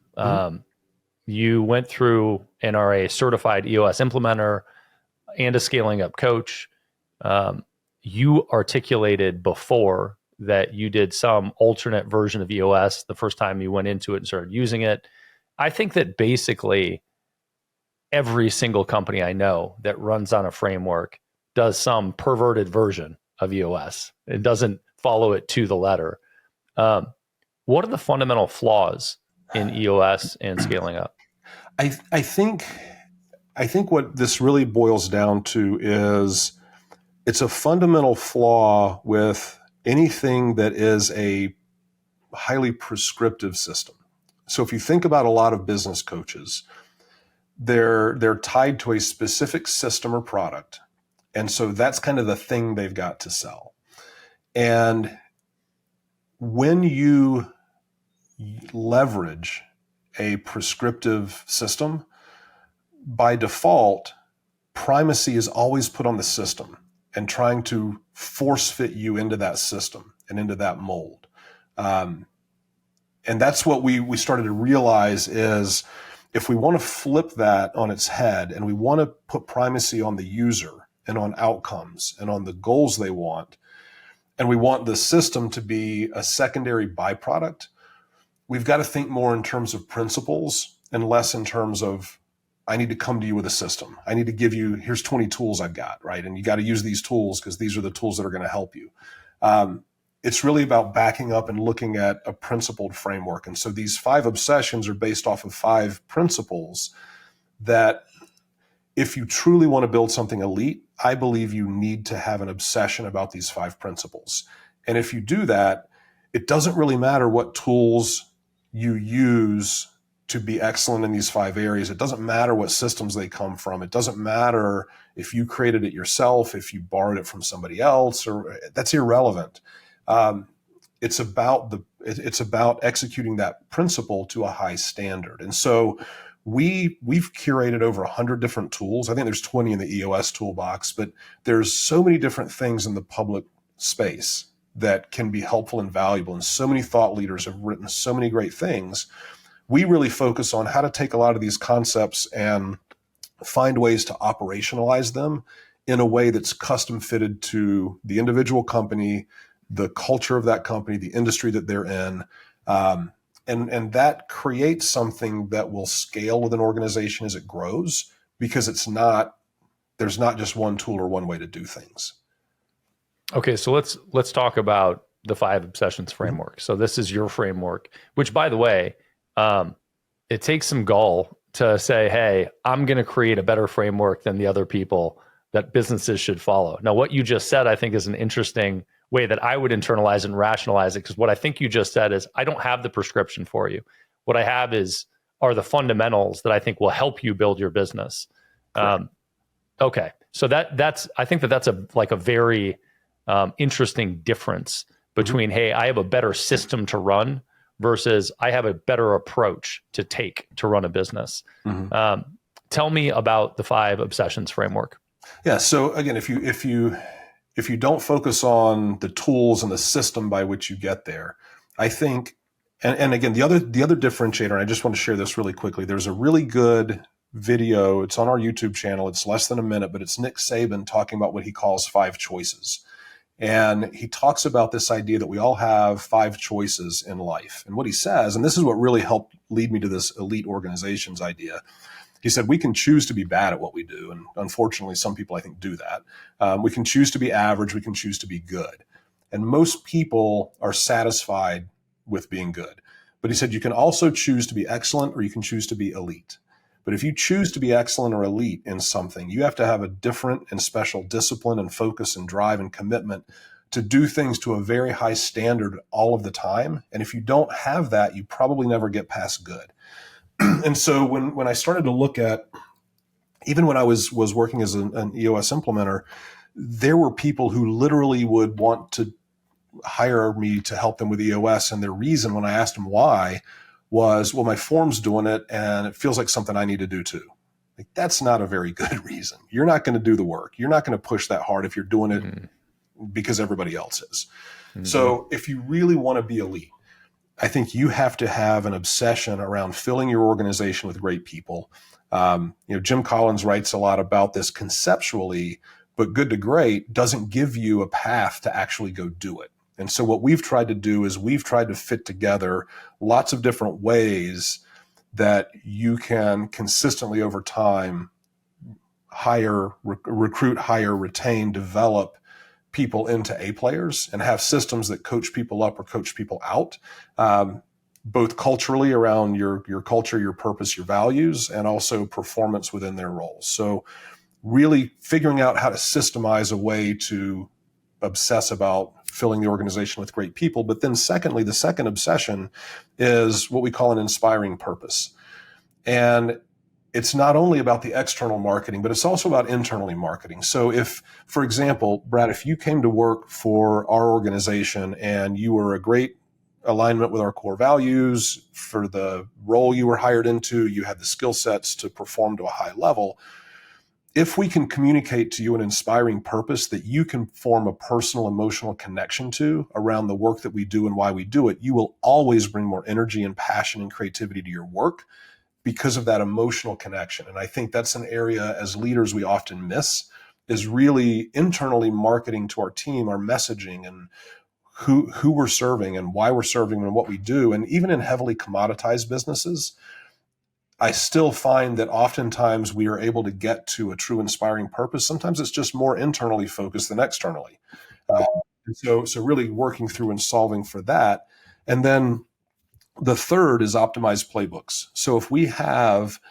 You went through and are a certified EOS implementer and a scaling up coach. You articulated before that you did some alternate version of EOS the first time you went into it and started using it. I think that basically every single company I know that runs on a framework does some perverted version of EOS. It doesn't follow it to the letter. What are the fundamental flaws in EOS and scaling up? I think what this really boils down to is it's a fundamental flaw with anything that is a highly prescriptive system. So if you think about a lot of business coaches, they're tied to a specific system or product. And so that's kind of the thing they've got to sell. And when you leverage a prescriptive system, by default, primacy is always put on the system and trying to force fit you into that system and into that mold. And that's what we started to realize is if we want to flip that on its head and we want to put primacy on the user and on outcomes and on the goals they want, and we want the system to be a secondary byproduct, we've got to think more in terms of principles and less in terms of, I need to come to you with a system. I need to give you, here's 20 tools I've got, right? And you got to use these tools because these are the tools that are going to help you. It's really about backing up and looking at a principled framework. And so these 5 obsessions are based off of 5 principles that if you truly want to build something elite, I believe you need to have an obsession about these 5 principles. And if you do that, it doesn't really matter what tools you use to be excellent in these 5 areas. It doesn't matter what systems they come from. It doesn't matter if you created it yourself, if you borrowed it from somebody else, or that's irrelevant. It's about executing that principle to a high standard. And so we've curated over 100 different tools. I think there's 20 in the EOS toolbox, but there's so many different things in the public space that can be helpful and valuable. And so many thought leaders have written so many great things. We really focus on how to take a lot of these concepts and find ways to operationalize them in a way that's custom fitted to the individual company, the culture of that company, the industry that they're in. And that creates something that will scale with an organization as it grows, because there's not just one tool or one way to do things. Okay, so let's talk about the 5 obsessions framework. So this is your framework, which, by the way, it takes some gall to say, hey, I'm going to create a better framework than the other people that businesses should follow. Now, what you just said, I think, is an interesting way that I would internalize and rationalize it. Because what I think you just said is, I don't have the prescription for you. What I have are the fundamentals that I think will help you build your business. Okay, so I think that's a very interesting difference between, hey, I have a better system to run versus I have a better approach to take to run a business. Tell me about the 5 obsessions framework. Yeah. So again, if you don't focus on the tools and the system by which you get there, I think, and again, the other differentiator, and I just want to share this really quickly. There's a really good video. It's on our YouTube channel. It's less than a minute, but it's Nick Saban talking about what he calls 5 choices. And he talks about this idea that we all have 5 choices in life. And what he says, and this is what really helped lead me to this elite organizations idea. He said, we can choose to be bad at what we do. And unfortunately, some people, I think, do that. We can choose to be average. We can choose to be good. And most people are satisfied with being good. But he said, you can also choose to be excellent, or you can choose to be elite. But if you choose to be excellent or elite in something, you have to have a different and special discipline and focus and drive and commitment to do things to a very high standard all of the time. And if you don't have that, you probably never get past good. And so when I started to look at, even when I was working as an EOS implementer, there were people who literally would want to hire me to help them with EOS. And their reason, when I asked them why, was, well, my form's doing it and it feels like something I need to do too. Like, that's not a very good reason. You're not going to do the work. You're not going to push that hard if you're doing it because everybody else is. So if you really want to be elite, I think you have to have an obsession around filling your organization with great people. Jim Collins writes a lot about this conceptually, but good to great doesn't give you a path to actually go do it. And so what we've tried to do is we've tried to fit together lots of different ways that you can consistently over time recruit, hire, retain, develop people into A players and have systems that coach people up or coach people out, both culturally around your culture, your purpose, your values, and also performance within their roles. So really figuring out how to systemize a way to obsess about filling the organization with great people. But then secondly, the second obsession is what we call an inspiring purpose. And it's not only about the external marketing, but it's also about internally marketing. So if, for example, Brad, if you came to work for our organization and you were a great alignment with our core values for the role you were hired into, you had the skill sets to perform to a high level, if we can communicate to you an inspiring purpose that you can form a personal, emotional connection to around the work that we do and why we do it, you will always bring more energy and passion and creativity to your work because of that emotional connection. And I think that's an area as leaders we often miss, is really internally marketing to our team, our messaging, and who we're serving and why we're serving and what we do. And even in heavily commoditized businesses, I still find that oftentimes we are able to get to a true inspiring purpose. Sometimes it's just more internally focused than externally. So really working through and solving for that. And then the third is optimized playbooks. So if we have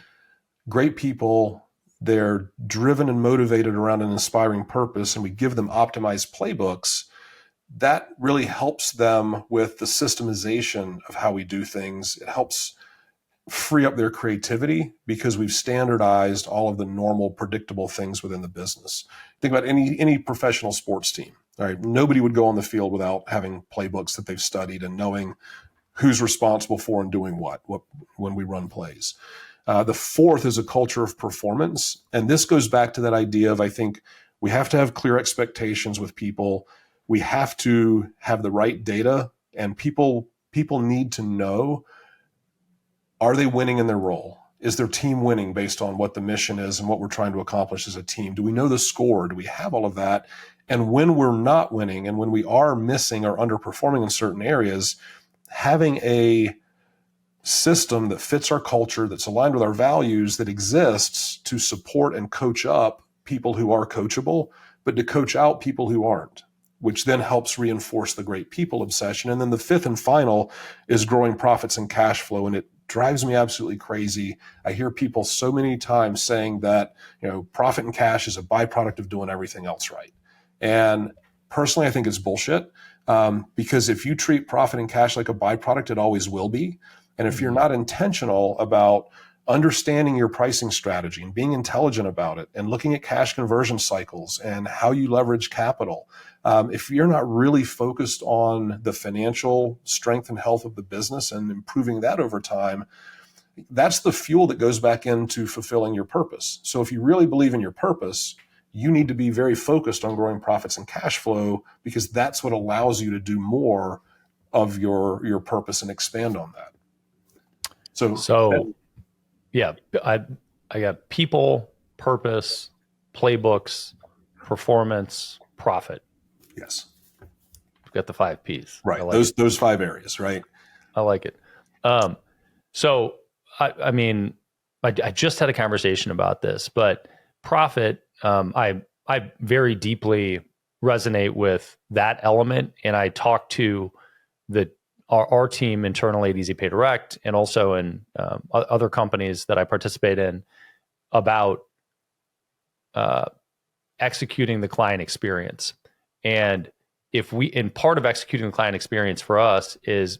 great people, they're driven and motivated around an inspiring purpose, and we give them optimized playbooks, that really helps them with the systemization of how we do things. It helps free up their creativity because we've standardized all of the normal, predictable things within the business. Think about any professional sports team. All right, nobody would go on the field without having playbooks that they've studied and knowing who's responsible for and doing what when we run plays. The fourth is a culture of performance. And this goes back to that idea of, I think, we have to have clear expectations with people. We have to have the right data, and people need to know, are they winning in their role? Is their team winning based on what the mission is and what we're trying to accomplish as a team? Do we know the score? Do we have all of that? And when we're not winning and when we are missing or underperforming in certain areas, having a system that fits our culture, that's aligned with our values, that exists to support and coach up people who are coachable, but to coach out people who aren't, which then helps reinforce the great people obsession. And then the fifth and final is growing profits and cash flow. And it drives me absolutely crazy. I hear people so many times saying that, profit and cash is a byproduct of doing everything else right. And personally, I think it's bullshit. Because if you treat profit and cash like a byproduct, it always will be. And if you're not intentional about understanding your pricing strategy and being intelligent about it and looking at cash conversion cycles and how you leverage capital, if you're not really focused on the financial strength and health of the business and improving that over time, that's the fuel that goes back into fulfilling your purpose. So if you really believe in your purpose, you need to be very focused on growing profits and cash flow, because that's what allows you to do more of your purpose and expand on that. So yeah, I got people, purpose, playbooks, performance, profit. Yes. We've got the 5 Ps. Right. Like those 5 areas, right? I like it. So I mean, I just had a conversation about this, but profit, I very deeply resonate with that element. And I talk to our team internally at Easy Pay Direct and also in other companies that I participate in about executing the client experience. And part of executing the client experience for us is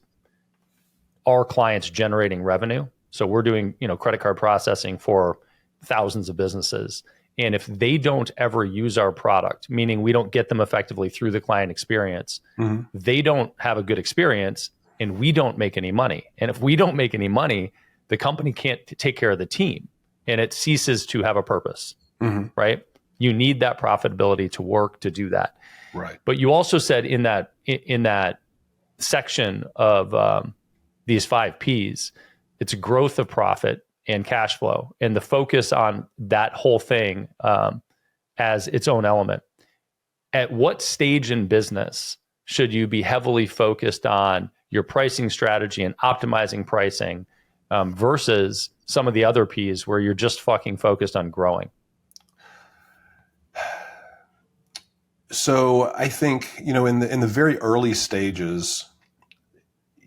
our clients generating revenue. So we're doing, credit card processing for thousands of businesses. And if they don't ever use our product, meaning we don't get them effectively through the client experience, they don't have a good experience and we don't make any money. And if we don't make any money, the company can't take care of the team and it ceases to have a purpose, right? You need that profitability to work to do that. Right. But you also said in that section of these 5 Ps, it's growth of profit and cash flow, and the focus on that whole thing as its own element. At what stage in business should you be heavily focused on your pricing strategy and optimizing pricing versus some of the other Ps where you're just fucking focused on growing? So I think, in the very early stages,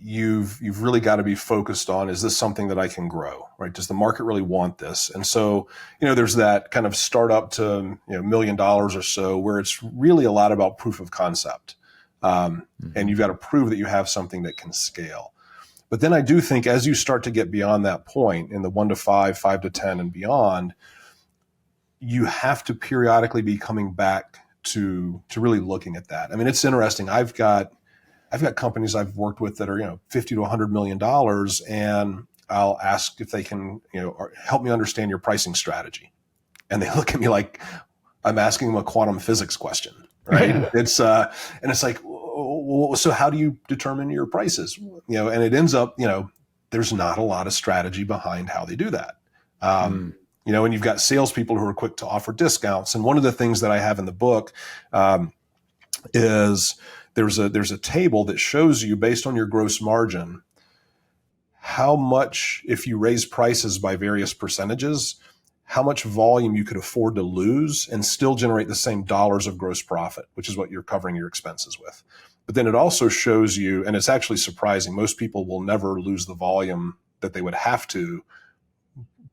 you've really got to be focused on, is this something that I can grow, right? Does the market really want this? And so, there's that kind of startup to, $1 million or so, where it's really a lot about proof of concept. And you've got to prove that you have something that can scale. But then I do think as you start to get beyond that point in the 1 to 5, 5 to 10 and beyond, you have to periodically be coming back to really looking at that. I mean, it's interesting. I've got companies I've worked with that are, 50 to $100 million, and I'll ask if they can, help me understand your pricing strategy. And they look at me like I'm asking them a quantum physics question, right? And it's like, well, so how do you determine your prices? And it ends up, there's not a lot of strategy behind how they do that. And you've got salespeople who are quick to offer discounts. And one of the things that I have in the book is there's a table that shows you, based on your gross margin, how much, if you raise prices by various percentages, how much volume you could afford to lose and still generate the same dollars of gross profit, which is what you're covering your expenses with. But then it also shows you, and it's actually surprising, most people will never lose the volume that they would have to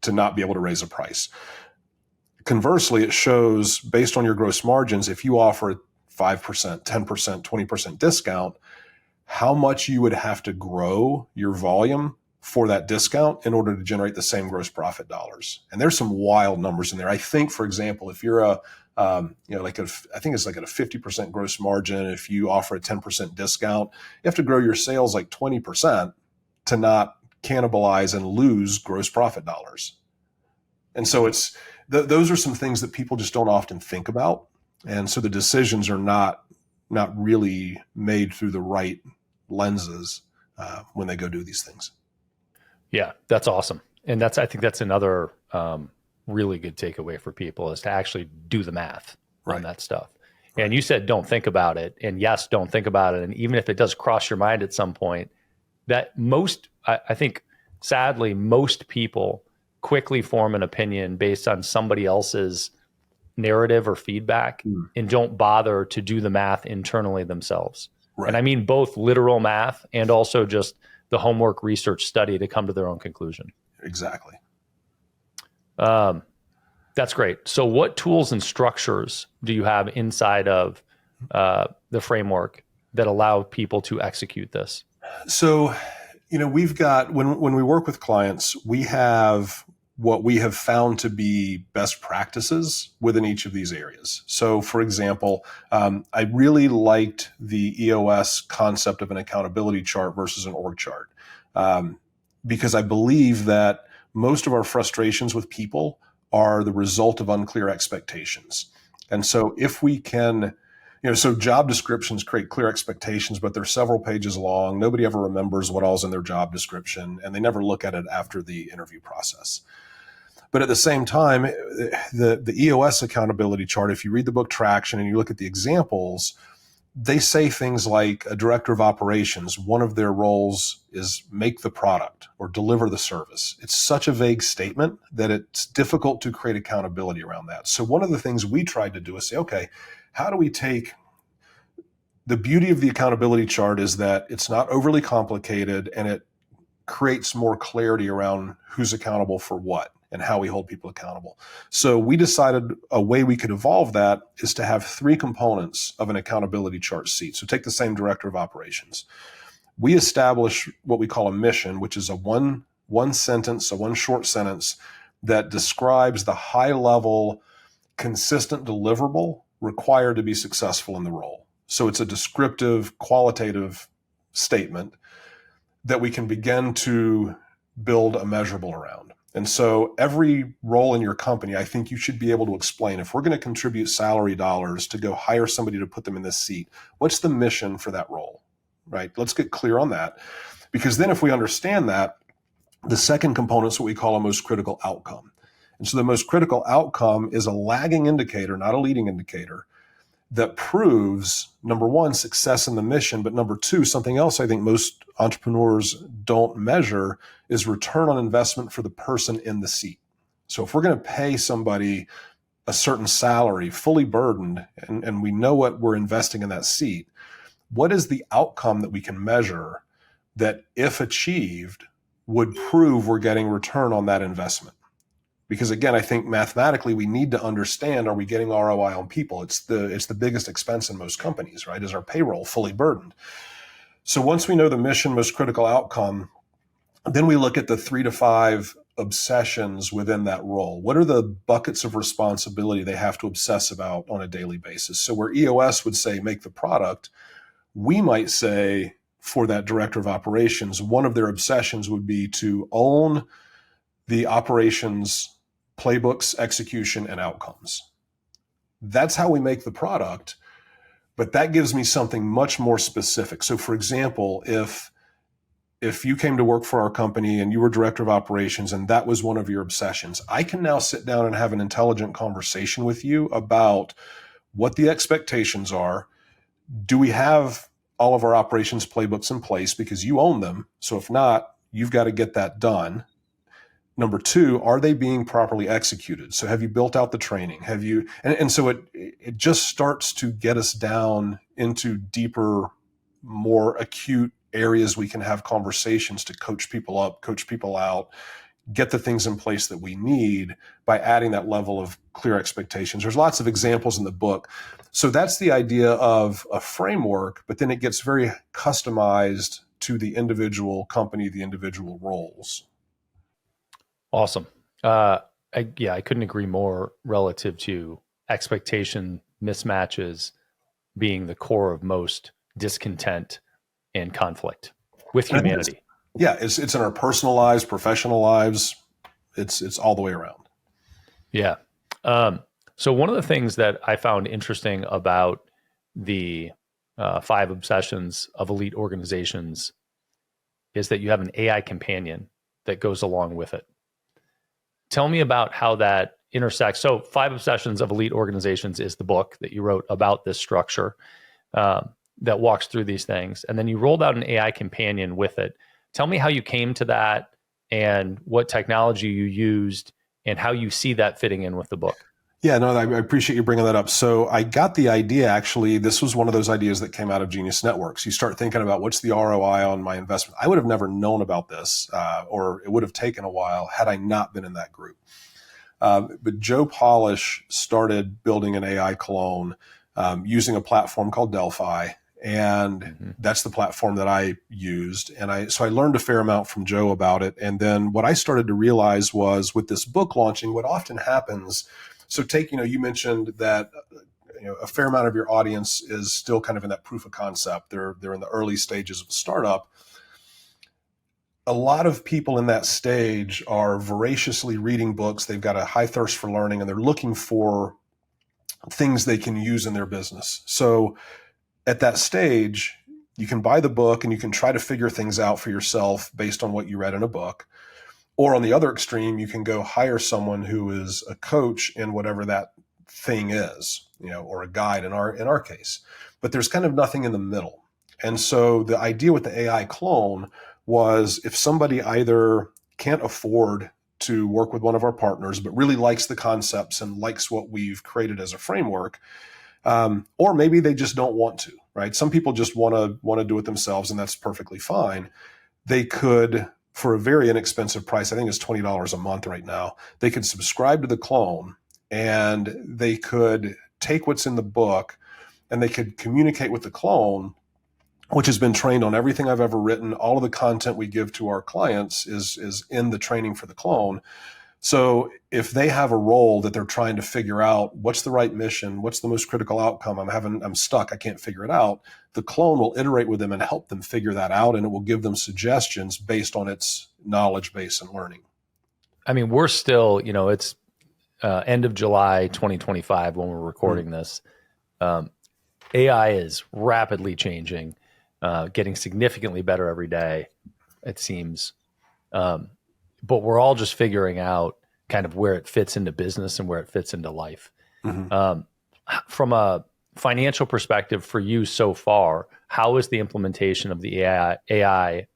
not be able to raise a price. Conversely, it shows, based on your gross margins, if you offer a 5%, 10%, 20% discount, how much you would have to grow your volume for that discount in order to generate the same gross profit dollars. And there's some wild numbers in there. I think, for example, if you're I think it's like at a 50% gross margin, if you offer a 10% discount, you have to grow your sales like 20% to not cannibalize and lose gross profit dollars. And so those are some things that people just don't often think about. And so the decisions are not really made through the right lenses when they go do these things. Yeah, that's awesome. And I think that's another really good takeaway for people, is to actually do the math on that stuff. Right. And you said, don't think about it. And yes, don't think about it. And even if it does cross your mind at some point, that I think, sadly, most people quickly form an opinion based on somebody else's narrative or feedback and don't bother to do the math internally themselves. Right. And I mean both literal math and also just the homework, research, study to come to their own conclusion. Exactly. That's great. So what tools and structures do you have inside of the framework that allow people to execute this? So, we've got, when we work with clients, we have what we have found to be best practices within each of these areas. So, for example, I really liked the EOS concept of an accountability chart versus an org chart, because I believe that most of our frustrations with people are the result of unclear expectations. And so if we can, so job descriptions create clear expectations, but they're several pages long. Nobody ever remembers what all's in their job description, and they never look at it after the interview process. But at the same time, the EOS accountability chart, if you read the book Traction and you look at the examples, they say things like a director of operations, one of their roles is make the product or deliver the service. It's such a vague statement that it's difficult to create accountability around that. So one of the things we tried to do is say, okay, how do we take the beauty of the accountability chart is that it's not overly complicated and it creates more clarity around who's accountable for what and how we hold people accountable. So we decided a way we could evolve that is to have 3 components of an accountability chart sheet. So take the same director of operations. We establish what we call a mission, which is a one sentence, a one short sentence that describes the high level, consistent deliverable required to be successful in the role. So it's a descriptive, qualitative statement that we can begin to build a measurable around. And so every role in your company, I think you should be able to explain, if we're going to contribute salary dollars to go hire somebody to put them in this seat, what's the mission for that role, right? Let's get clear on that. Because then if we understand that, the second component is what we call a most critical outcome. And so the most critical outcome is a lagging indicator, not a leading indicator, that proves, number one, success in the mission, but number two, something else I think most entrepreneurs don't measure is return on investment for the person in the seat. So if we're going to pay somebody a certain salary, fully burdened, and we know what we're investing in that seat, what is the outcome that we can measure that, if achieved, would prove we're getting return on that investment? Because again, I think mathematically we need to understand, are we getting ROI on people? It's the biggest expense in most companies, right? Is our payroll fully burdened? So once we know the mission, most critical outcome, then we look at the 3 to 5 obsessions within that role. What are the buckets of responsibility they have to obsess about on a daily basis? So where EOS would say make the product, we might say for that director of operations, one of their obsessions would be to own the operations playbooks, execution, and outcomes. That's how we make the product, but that gives me something much more specific. So for example, if you came to work for our company and you were director of operations and that was one of your obsessions, I can now sit down and have an intelligent conversation with you about what the expectations are. Do we have all of our operations playbooks in place? Because you own them. So if not, you've got to get that done. Number two, are they being properly executed? So have you built out the training? Have you, and so it just starts to get us down into deeper, more acute areas we can have conversations to coach people up, coach people out, get the things in place that we need by adding that level of clear expectations. There's lots of examples in the book. So that's the idea of a framework, but then it gets very customized to the individual company, the individual roles. Awesome. I couldn't agree more relative to expectation mismatches being the core of most discontent and conflict with humanity. It's in our personal lives, professional lives. It's all the way around. Yeah. So one of the things that I found interesting about the 5 obsessions of elite organizations is that you have an AI companion that goes along with it. Tell me about how that intersects. So 5 Obsessions of Elite Organizations is the book that you wrote about this structure that walks through these things. And then you rolled out an AI companion with it. Tell me how you came to that and what technology you used and how you see that fitting in with the book. Yeah, no, I appreciate you bringing that up. So I got the idea, actually, this was one of those ideas that came out of Genius Networks. You start thinking about what's the ROI on my investment. I would have never known about this, or it would have taken a while had I not been in that group. But Joe Polish started building an AI clone using a platform called Delphi. And that's the platform that I used. And so I learned a fair amount from Joe about it. And then what I started to realize was with this book launching, what often happens, so you mentioned that a fair amount of your audience is still kind of in that proof of concept. They're in the early stages of a startup. A lot of people in that stage are voraciously reading books. They've got a high thirst for learning, and they're looking for things they can use in their business. So at that stage, you can buy the book and you can try to figure things out for yourself based on what you read in a book. Or on the other extreme, you can go hire someone who is a coach in whatever that thing is, or a guide in our case. But there's kind of nothing in the middle. And so the idea with the AI clone was if somebody either can't afford to work with one of our partners, but really likes the concepts and likes what we've created as a framework, or maybe they just don't want to, right? Some people just want to do it themselves, and that's perfectly fine. They could, for a very inexpensive price, I think it's $20 a month right now, they could subscribe to the clone and they could take what's in the book and they could communicate with the clone, which has been trained on everything I've ever written. All of the content we give to our clients is in the training for the clone. So if they have a role that they're trying to figure out, what's the right mission, what's the most critical outcome, I'm stuck, I can't figure it out, the clone will iterate with them and help them figure that out, and it will give them suggestions based on its knowledge base and learning. I mean, we're still, it's end of July 2025 when we're recording this. AI is rapidly changing, getting significantly better every day, it seems. But we're all just figuring out kind of where it fits into business and where it fits into life. From a financial perspective for you so far, how is the implementation of the AI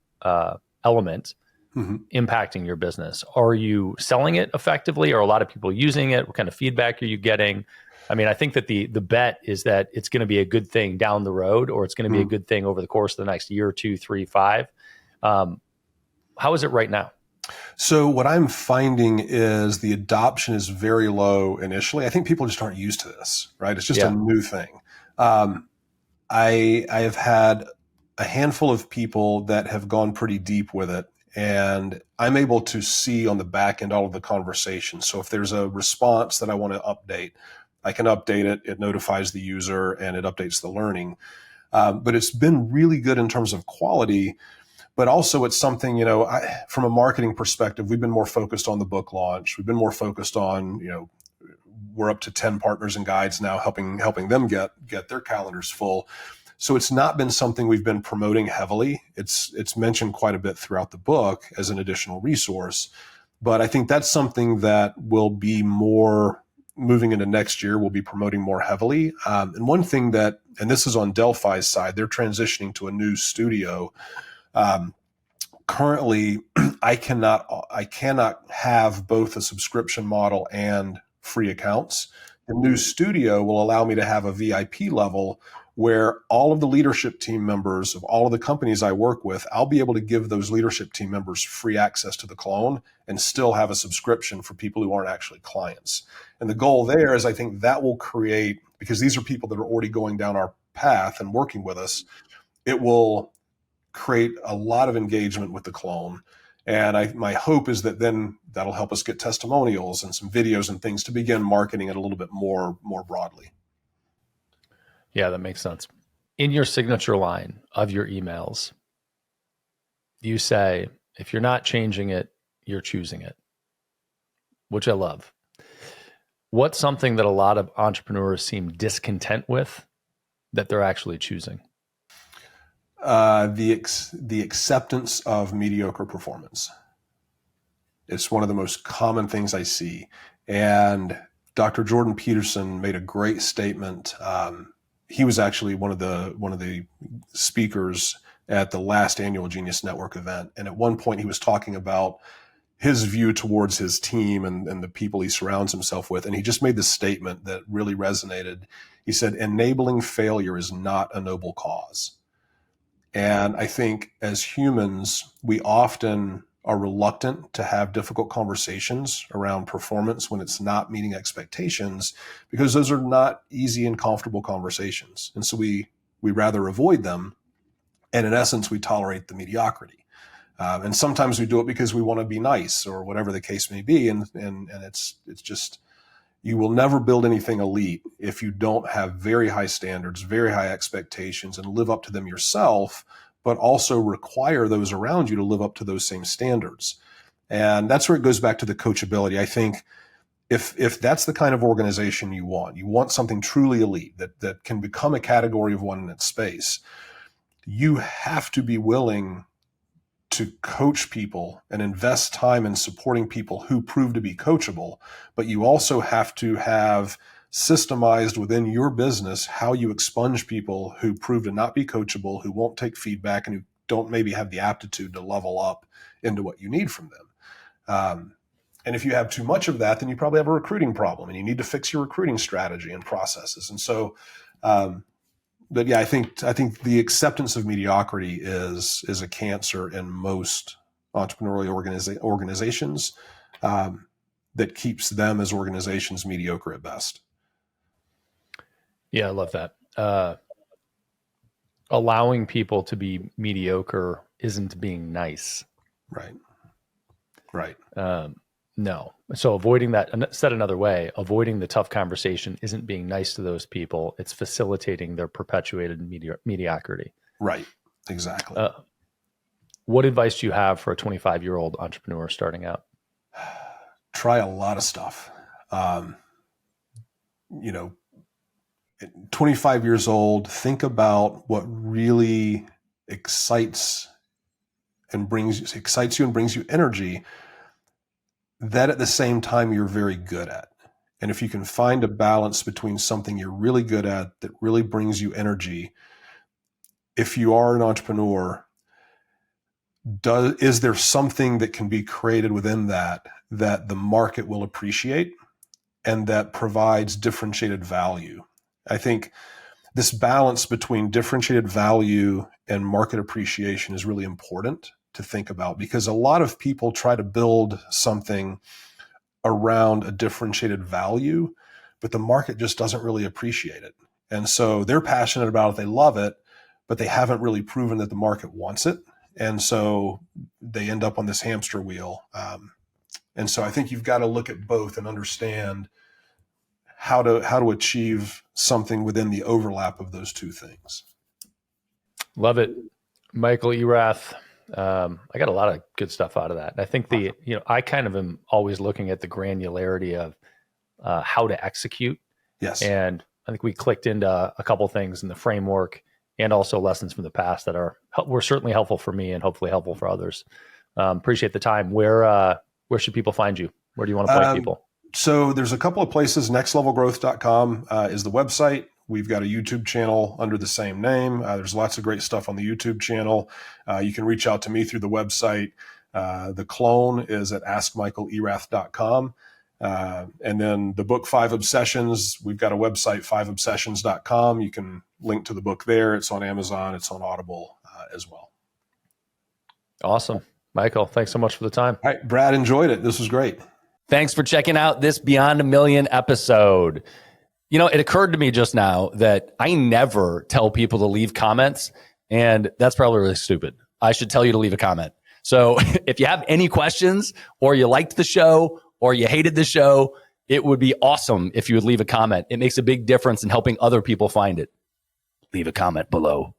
element impacting your business? Are you selling it effectively? Are a lot of people using it? What kind of feedback are you getting? I mean, I think that the bet is that it's going to be a good thing down the road, or it's going to be a good thing over the course of the next year, 2, 3, 5. How is it right now? So what I'm finding is the adoption is very low initially. I think people just aren't used to this, right? It's just a new thing. I have had a handful of people that have gone pretty deep with it, and I'm able to see on the back end all of the conversations. So if there's a response that I want to update, I can update it. It notifies the user and it updates the learning. But it's been really good in terms of quality. But also it's something, from a marketing perspective, we've been more focused on the book launch. We've been more focused on, we're up to 10 partners and guides now, helping them get their calendars full. So it's not been something we've been promoting heavily. It's mentioned quite a bit throughout the book as an additional resource. But I think that's something that will be more moving into next year. We'll be promoting more heavily. And one thing and this is on Delphi's side, they're transitioning to a new studio. Currently, I cannot have both a subscription model and free accounts. The new studio will allow me to have a VIP level where all of the leadership team members of all of the companies I work with, I'll be able to give those leadership team members free access to the clone and still have a subscription for people who aren't actually clients. And the goal there is I think that will create, because these are people that are already going down our path and working with us, it will create a lot of engagement with the clone. And my hope is that then that'll help us get testimonials and some videos and things to begin marketing it a little bit more broadly. Yeah, that makes sense. In your signature line of your emails, you say, if you're not changing it, you're choosing it, which I love. What's something that a lot of entrepreneurs seem discontent with that they're actually choosing? The acceptance of mediocre performance. It's one of the most common things I see. And Dr. Jordan Peterson made a great statement. He was actually one of the speakers at the last annual Genius Network event. And at one point he was talking about his view towards his team and the people he surrounds himself with. And he just made this statement that really resonated. He said, enabling failure is not a noble cause. And I think as humans, we often are reluctant to have difficult conversations around performance when it's not meeting expectations, because those are not easy and comfortable conversations. And so we rather avoid them. And in essence, we tolerate the mediocrity. And sometimes we do it because we want to be nice or whatever the case may be. And it's just, you will never build anything elite if you don't have very high standards, very high expectations, and live up to them yourself, but also require those around you to live up to those same standards. And that's where it goes back to the coachability. I think if that's the kind of organization you want something truly elite that can become a category of one in its space, you have to be willing to coach people and invest time in supporting people who prove to be coachable, but you also have to have systemized within your business how you expunge people who prove to not be coachable, who won't take feedback, and who don't maybe have the aptitude to level up into what you need from them. And if you have too much of that, then you probably have a recruiting problem, and you need to fix your recruiting strategy and processes. And so, but yeah, I think the acceptance of mediocrity is a cancer in most entrepreneurial organizations that keeps them as organizations mediocre at best. Yeah, I love that. Allowing people to be mediocre isn't being nice. Right. No. So avoiding that, said another way, avoiding the tough conversation isn't being nice to those people. It's facilitating their perpetuated mediocrity. Right. Exactly. What advice do you have for a 25-year-old entrepreneur starting out? Try a lot of stuff. 25 years old, think about what really excites you and brings you energy that at the same time you're very good at. And if you can find a balance between something you're really good at that really brings you energy, if you are an entrepreneur, is there something that can be created within that the market will appreciate and that provides differentiated value? I think this balance between differentiated value and market appreciation is really important to think about, because a lot of people try to build something around a differentiated value, but the market just doesn't really appreciate it. And so they're passionate about it, they love it, but they haven't really proven that the market wants it. And so they end up on this hamster wheel. And so I think you've got to look at both and understand how to achieve something within the overlap of those two things. Love it. Michael Erath. I got a lot of good stuff out of that. I think I kind of am always looking at the granularity of how to execute. Yes. And I think we clicked into a couple things in the framework and also lessons from the past that were certainly helpful for me and hopefully helpful for others. Appreciate the time. Where should people find you? Where do you want to point people? So there's a couple of places. Nextlevelgrowth.com is the website. We've got a YouTube channel under the same name. There's lots of great stuff on the YouTube channel. You can reach out to me through the website. The clone is at askmichaelerath.com. And then the book 5 Obsessions, we've got a website, 5obsessions.com. You can link to the book there. It's on Amazon. It's on Audible as well. Awesome. Michael, thanks so much for the time. All right, Brad, enjoyed it. This was great. Thanks for checking out this Beyond a Million episode. It occurred to me just now that I never tell people to leave comments, and that's probably really stupid. I should tell you to leave a comment. So if you have any questions, or you liked the show, or you hated the show, it would be awesome if you would leave a comment. It makes a big difference in helping other people find it. Leave a comment below.